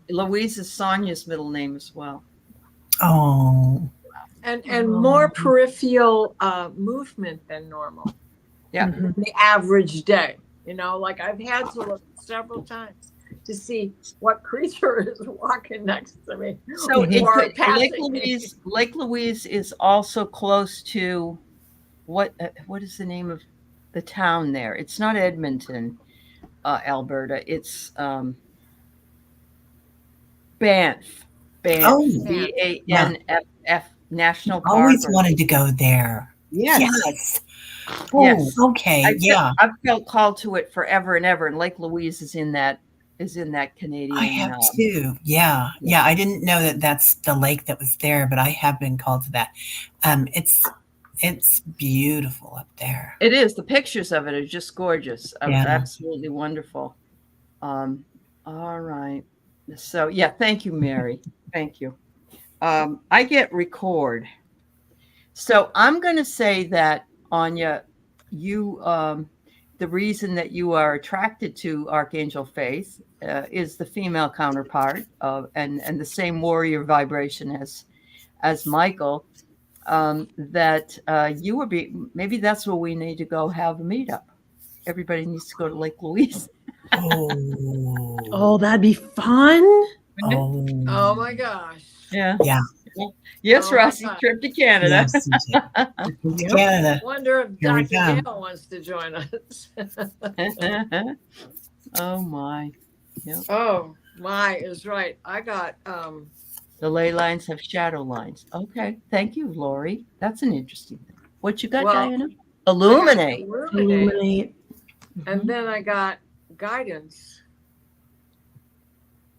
Louise is Sonia's middle name as well. Oh. And more peripheral movement than normal. Yeah. The average day. You know, like I've had to look several times to see what creature is walking next to me. So Lake Louise is also close to what is the name of the town there? It's not Edmonton, Alberta. It's Banff. BANFF National Park. Always wanted to go there. Yes. Oh, yes. Okay. I've felt called to it forever and ever, and Lake Louise is in that Canadian. I have too. Yeah. I didn't know that that's the lake that was there, but I have been called to that. It's beautiful up there. It is. The pictures of it are just gorgeous. Absolutely wonderful. All right. So thank you, Mary. Thank you. I get record. So I'm going to say that, Anya, you, the reason that you are attracted to Archangel Faith is the female counterpart and the same warrior vibration as Michael. That you would be, maybe that's where we need to go have a meetup. Everybody needs to go to Lake Louise. Oh, that'd be fun. Oh my gosh. Yeah. Yes, Rossi, trip to Canada. Yes, Canada. I wonder if Dr. Gale wants to join us. Oh my. Yeah. Oh my is right. I got The ley lines have shadow lines. Okay. Thank you, Lori. That's an interesting thing. What you got, Well, Diana? I got Illuminate. Illuminate. and then I got guidance.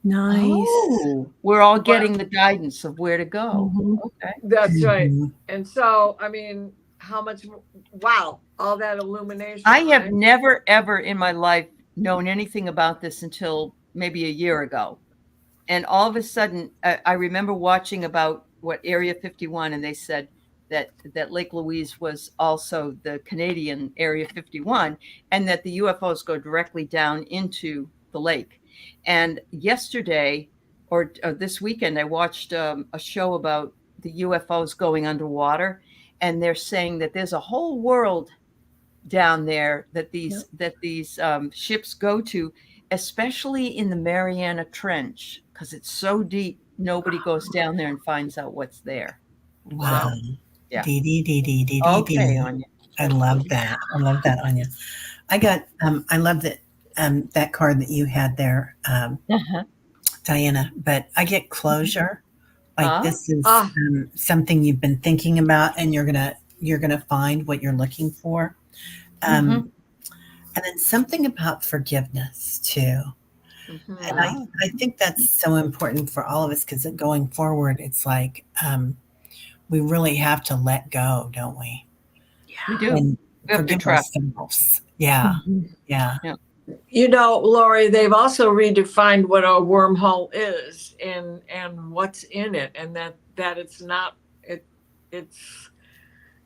Nice. Oh, we're all getting the guidance of where to go. Mhm. Okay. That's right. Mhm. And so, I mean, how much? Wow, all that illumination. I have right? never, ever in my life known anything about this until maybe a year ago. And all of a sudden, I remember watching about what Area 51, and they said that Lake Louise was also the Canadian Area 51, and that the UFOs go directly down into the lake. And yesterday, or this weekend, I watched a show about the UFOs going underwater, and they're saying that there's a whole world down there that these ships go to, especially in the Mariana Trench, because it's so deep. Nobody goes down there and finds out what's there. Wow. So, yeah. Dee, dee, dee, dee, dee, Okay, dee. Anya. I love that. I love that, Anya. I got I love that that card that you had there, Uh-huh. Diana, but I get closure. Like this is Ah. something you've been thinking about and you're gonna find what you're looking for. Mhm. And then something about forgiveness too. Mhm. And I think that's so important for all of us because going forward, it's like we really have to let go, don't we? We do. And We have to forgive trust. ourselves. Yeah. Mhm. Yeah. You know, Lori, they've also redefined what a wormhole is and what's in it, and that it's not it's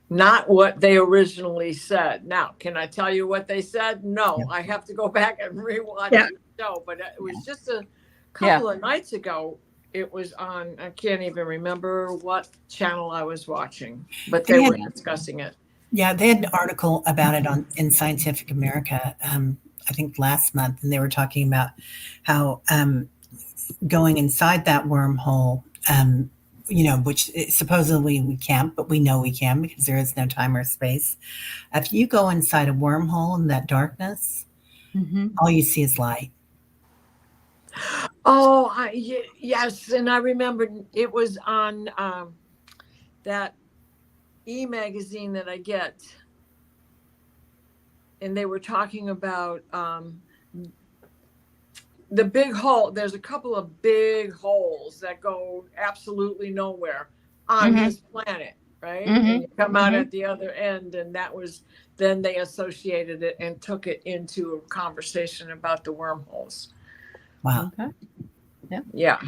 not what they originally said. Now, can I tell you what they said? No, Yeah. I have to go back and rewatch Yeah. the show. But it was just a couple of nights ago. It was on. I can't even remember what channel I was watching, but they were discussing it. Yeah, they had an article about it on in Scientific America, I think last month, and they were talking about how going inside that wormhole, which supposedly we can't, but we know we can because there is no time or space. If you go inside a wormhole in that darkness, all you see is light. Oh, yes, and I remember it was on that e-magazine that I get, and they were talking about the big hole. There's a couple of big holes that go absolutely nowhere on this planet, right? And you come out at the other end, and that was then they associated it and took it into a conversation about the wormholes. Wow. Okay. Yeah.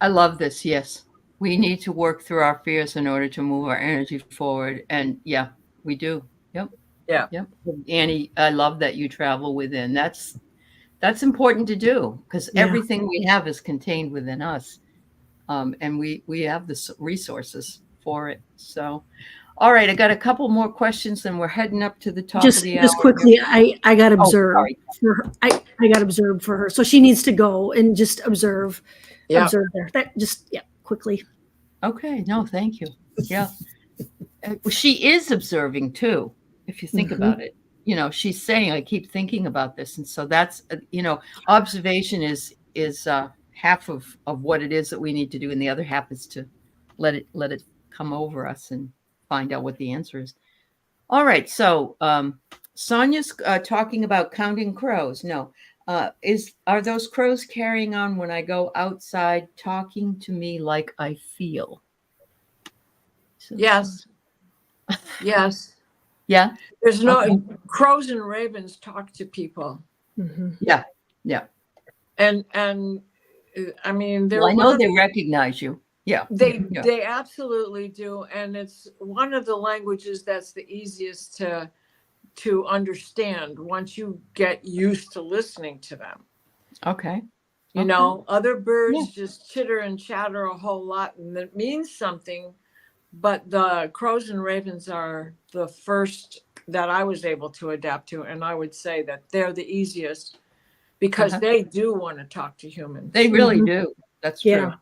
I love this. Yes. We need to work through our fears in order to move our energy forward. And yeah, we do. Yep. Yeah. Yep. Annie, I love that you travel within. That's important to do because everything we have is contained within us. And we have the resources for it. So, all right, I got a couple more questions and we're heading up to the top of the hour. Just quickly, I got observed sorry. for her. I got observed for her. So she needs to go and just observe there. That just quickly. Okay, no, thank you. Yeah. She is observing too, if you think about it. She's saying, I keep thinking about this. And so that's, observation is half of what it is that we need to do. And the other half is to let it come over us and find out what the answer is. All right. So Sonia's talking about counting crows. No, are those crows carrying on when I go outside talking to me like I feel? So, Yes. Yes. Yeah. There's no crows and ravens talk to people. Yeah. Yeah. And I mean, I know they recognize you. Yeah. They absolutely do. And it's one of the languages that's the easiest to understand once you get used to listening to them. Okay. You know, other birds just chitter and chatter a whole lot and it means something. But the crows and ravens are the first that I was able to adapt to. And I would say that they're the easiest because they do want to talk to humans. They really do. That's true.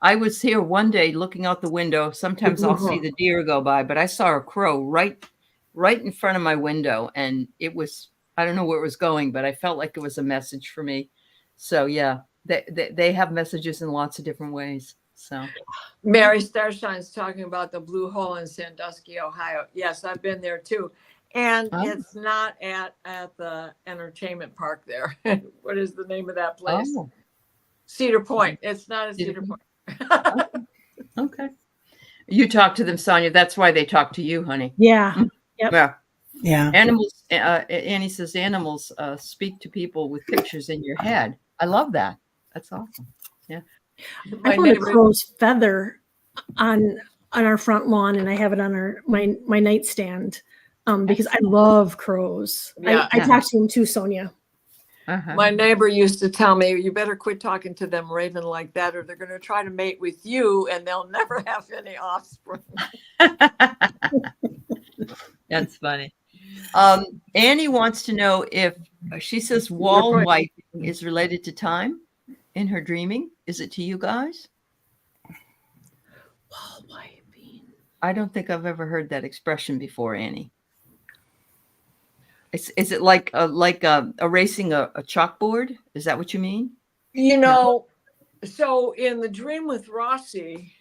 I was here one day looking out the window. Sometimes I'll see the deer go by, but I saw a crow right in front of my window. And it was, I don't know where it was going, but I felt like it was a message for me. So yeah, they have messages in lots of different ways. So Mary Starshine's talking about the Blue Hole in Sandusky, Ohio. Yes, I've been there too. And oh, it's not at the entertainment park there. What is the name of that place? oh, Cedar Point. It's not a Cedar Cedar Point. okay. You talk to them, Sonia. That's why they talk to you, honey. Yeah. Mm. Yep. Yeah. Yeah. Animals. Annie says animals speak to people with pictures in your head. I love that. That's awesome. Yeah. I My found a neighbor, crow's feather on our front lawn, and I have it on my nightstand because I love crows. Yeah. I talked to him too, Sonia. Uh-huh. my neighbor used to tell me, you better quit talking to them raven like that, or they're going to try to mate with you and they'll never have any offspring. That's funny. Annie wants to know if she says wall wiping is related to time in her dreaming. Is it to you guys? Wall wiping. I don't think I've ever heard that expression before, Annie. Is it like erasing a chalkboard? Is that what you mean? You know, so in the dream with Rossi,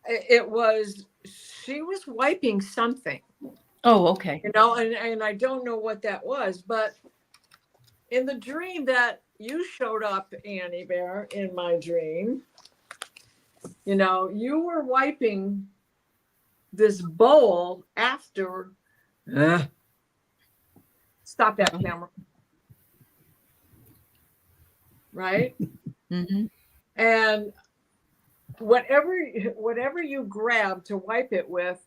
it was, she was wiping something, Oh, okay. you know, and I don't know what that was, but in the dream that you showed up, Annie Bear, in my dream, you know, you were wiping this bowl after. Stop that camera. Right? Mm-hmm. And whatever you grab to wipe it with,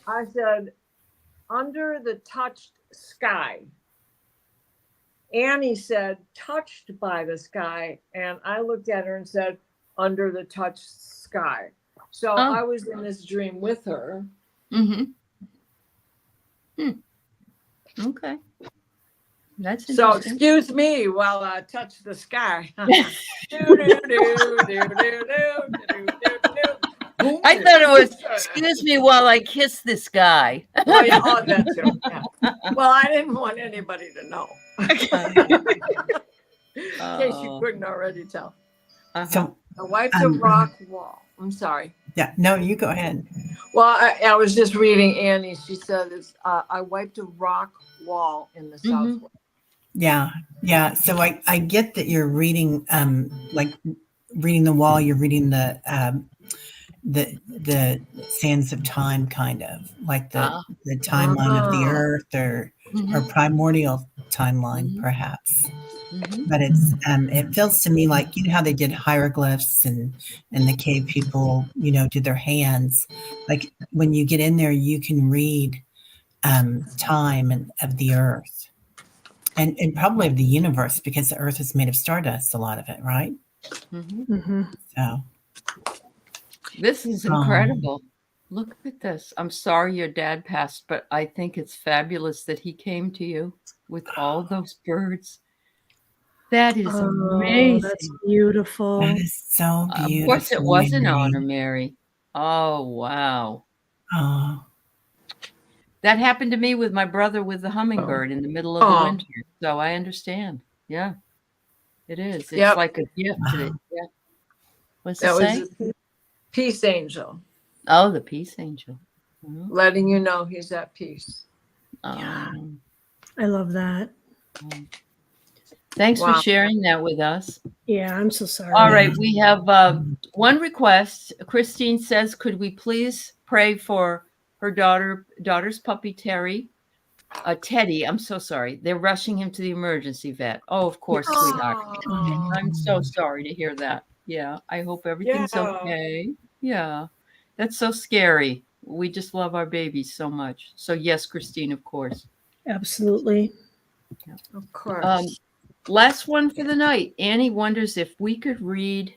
I said, under the touched sky. Annie said, touched by the sky. And I looked at her and said, under the touched sky. So I was in this dream with her. Mm-hmm. Okay. That's So interesting. excuse me while I touch the sky. I thought it was, excuse me while I kiss this guy. Oh, yeah, oh, that too. Yeah. Well, I didn't want anybody to know. In case you couldn't already tell. So I wiped a rock wall. I'm sorry. yeah, no, you go ahead. Well, I was just reading Annie. She said, I wiped a rock wall in the southwest. Yeah. Yeah. So I get that you're reading, like reading the wall, you're reading the sands of time, kind of like the timeline of the earth or primordial timeline, perhaps. But it's it feels to me like, you know how they did hieroglyphs and the cave people, you know, did their hands. Like when you get in there, you can read time and of the earth and probably of the universe, because the earth is made of stardust, a lot of it, right? So this is incredible. Look at this. I'm sorry your dad passed, but I think it's fabulous that he came to you with all those birds. That is amazing. That's beautiful. that is so beautiful. Of course, it was an Mary. honor, Mary. Oh, wow. Oh, That happened to me with my brother with the hummingbird in the middle of the winter. So I understand. Yeah, it is. It's like a gift. Yeah. What's it say? Was a peace angel. Oh, the peace angel. Letting you know he's at peace. I love that. Thanks for sharing that with us. Yeah, I'm so sorry. All right, we have one request. Christine says, could we please pray for her daughter's puppy, Teddy? I'm so sorry. They're rushing him to the emergency vet. Oh, of course, sweetheart. I'm so sorry to hear that. Yeah, I hope everything's okay. Yeah, that's so scary. We just love our babies so much. So yes, Christine, of course. Absolutely. Yeah. Of course. Last one for the night. Annie wonders if we could read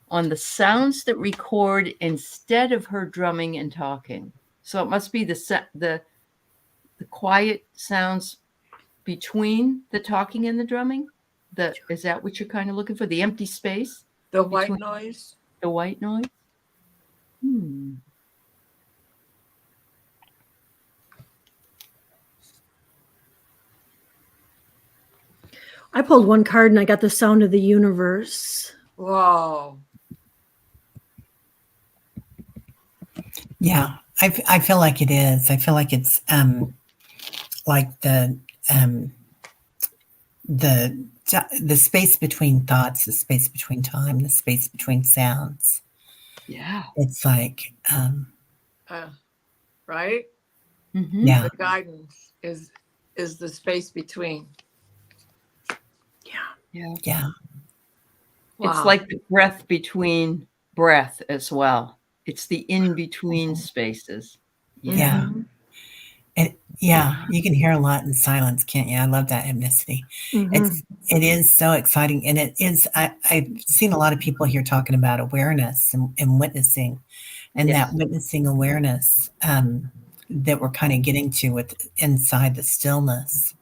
on the sounds that record instead of her drumming and talking. So it must be the quiet sounds between the talking and the drumming. Is that what you're kind of looking for? The empty space? The white noise? The white noise? I pulled one card and I got the sound of the universe. Whoa. Yeah, I feel like it is. I feel like it's like the the space between thoughts, the space between time, the space between sounds. Yeah. It's like Right? Mm-hmm. yeah, The guidance is the space between. Yeah. yeah, It's Wow. like the breath between breath as well. It's the in between spaces. yeah. Mhm. And yeah, you can hear a lot in silence, can't you? I love that hymnicity. Mhm. It is so exciting, and it is. I've seen a lot of people here talking about awareness and witnessing, and that Yes. witnessing awareness that we're kind of getting to with inside the stillness.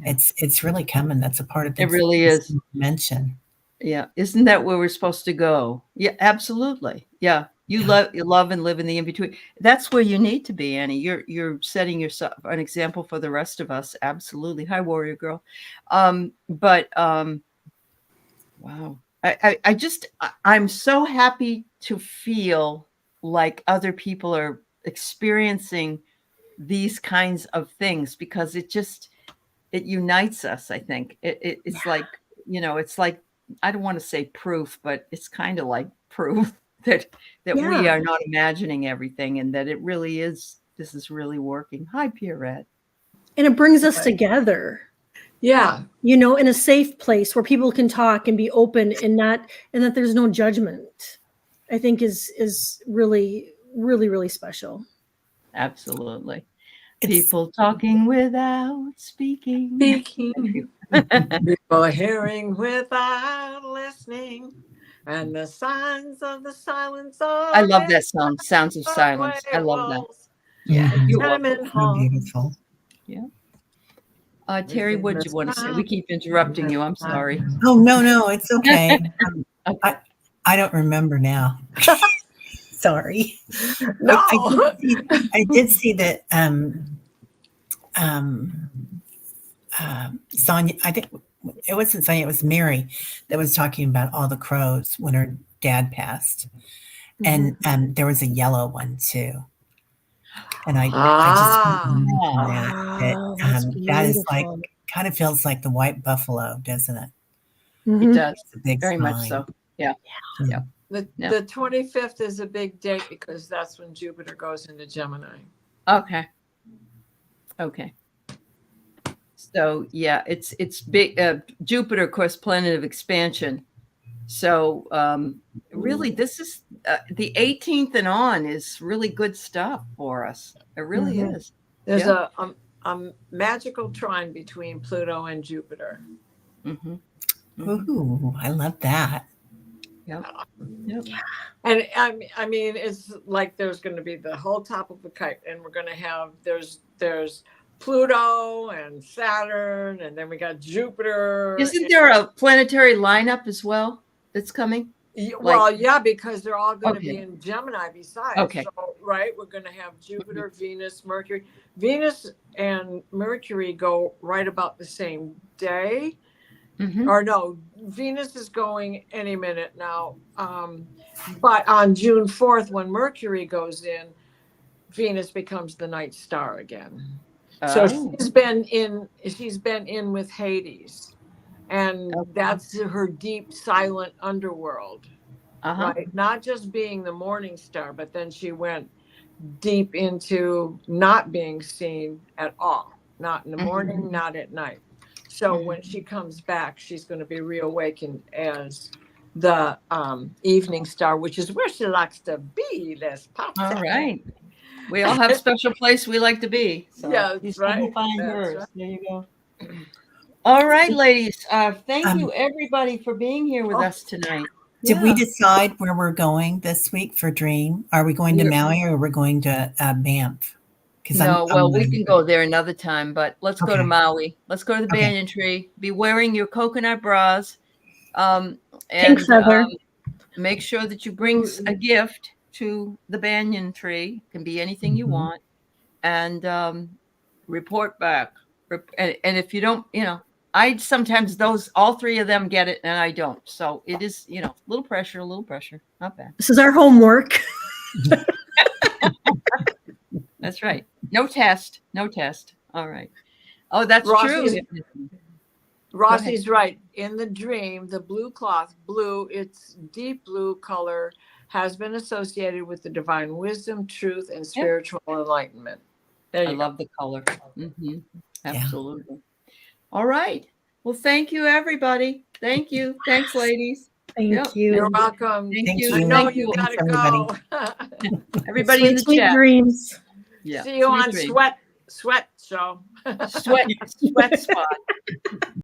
Yeah. It's really coming. That's a part of It this really is. dimension. Yeah. Isn't that where we're supposed to go? Yeah, absolutely. Yeah. Yeah, You love and live in the in between. That's where you need to be, Annie. You're setting yourself an example for the rest of us. Absolutely. Hi, warrior girl. But wow. I'm so happy to feel like other people are experiencing these kinds of things because it unites us. I think it's like, it's like, I don't want to say proof, but it's kind of like proof that we Yeah. are not imagining everything and that this is really working. Hi, Pierrette. And it brings us Right. together, Yeah. in a safe place where people can talk and be open and that there's no judgment. I think is really, really, really special. Absolutely. it's People talking without speaking. Speaking. People hearing without listening. And the signs of the silence I are love in that song, Sounds of the Silence. I love that. walls. Yeah, mhm, you're Tenement welcome. so halls. beautiful. Yeah. Terry, Within what the do you want to say? We sound keep interrupting of you. I'm sorry. silence. Oh no, it's okay. Okay. I don't remember now. Sorry. No. I did see that um, Sonia, I think it wasn't Sonia, it was Mary that was talking about all the crows when her dad passed. And there was a yellow one too. And I just wanted to Ah. mention that Oh, that's that is like beautiful. kind of feels like the white buffalo, doesn't it? It Mhm. does. It's a big Very much sign. so. Yeah. Yeah. The Yeah. the 25th is a big date because that's when Jupiter goes into Gemini. Okay. Okay. So yeah, it's big. Jupiter, of course, planet of expansion. So really, this is the 18th and on is really good stuff for us. It really Mhm. is. There's Yeah. a magical trine between Pluto and Jupiter. Mm-hmm. Mm-hmm. Ooh, I love that. Yep. Yep. And I mean, it's like there's going to be the whole top of the kite, and we're going to have there's Pluto and Saturn, and then we got Jupiter. Isn't there a planetary lineup as well that's coming? Well, yeah, because they're all going to Okay. be in Gemini besides. Okay. So, right, we're going to have Jupiter, Venus, Mercury. Venus and Mercury go right about the same day. Mm-hmm. Or no, Venus is going any minute now. But on June 4th, when Mercury goes in, Venus becomes the night star again. So Oh. she's been in with Hades, and Okay. that's her deep, silent underworld. Uh-huh. Right, not just being the morning star, but then she went deep into not being seen at all, not in the morning, not at night. So when she comes back, she's going to be reawakened as the evening star, which is where she likes to be. Let's pop All that. right. We all have special place we like to be. So Yeah, you that's still right. find That's yours. right. There you go. All right, ladies. Thank Um, you everybody for being here with Oh. us tonight. Did we Yeah. decide where we're going this week for Dream? Are we going to We're- Maui or are we going to Banff? Because No, well, we can go there another time, but let's go to Okay. Maui. Let's go to the Okay. banyan tree. Be wearing your coconut bras. Pink And feather. make sure that you bring a gift to the banyan tree. It can be anything you Mhm. want. And report back. And if you don't, I sometimes all three of them get it and I don't. So it is, a little pressure, not bad. This is our homework. That's right. No test. All right. Oh, that's Rossi's, true. Rossi's right. In the dream, the blue cloth, blue, its deep blue color has been associated with the divine wisdom, truth, and spiritual enlightenment. There you go. Love the color. Mm-hmm. Absolutely. All right. Well, thank you, everybody. Thank you. Thanks, ladies. Thank you. You're welcome. Thank I you. know Thank you you. gotta Thanks, go. Everybody in the Sweet chat. dreams. Yeah. See you on dreams. Sweat Show. Sweat spot.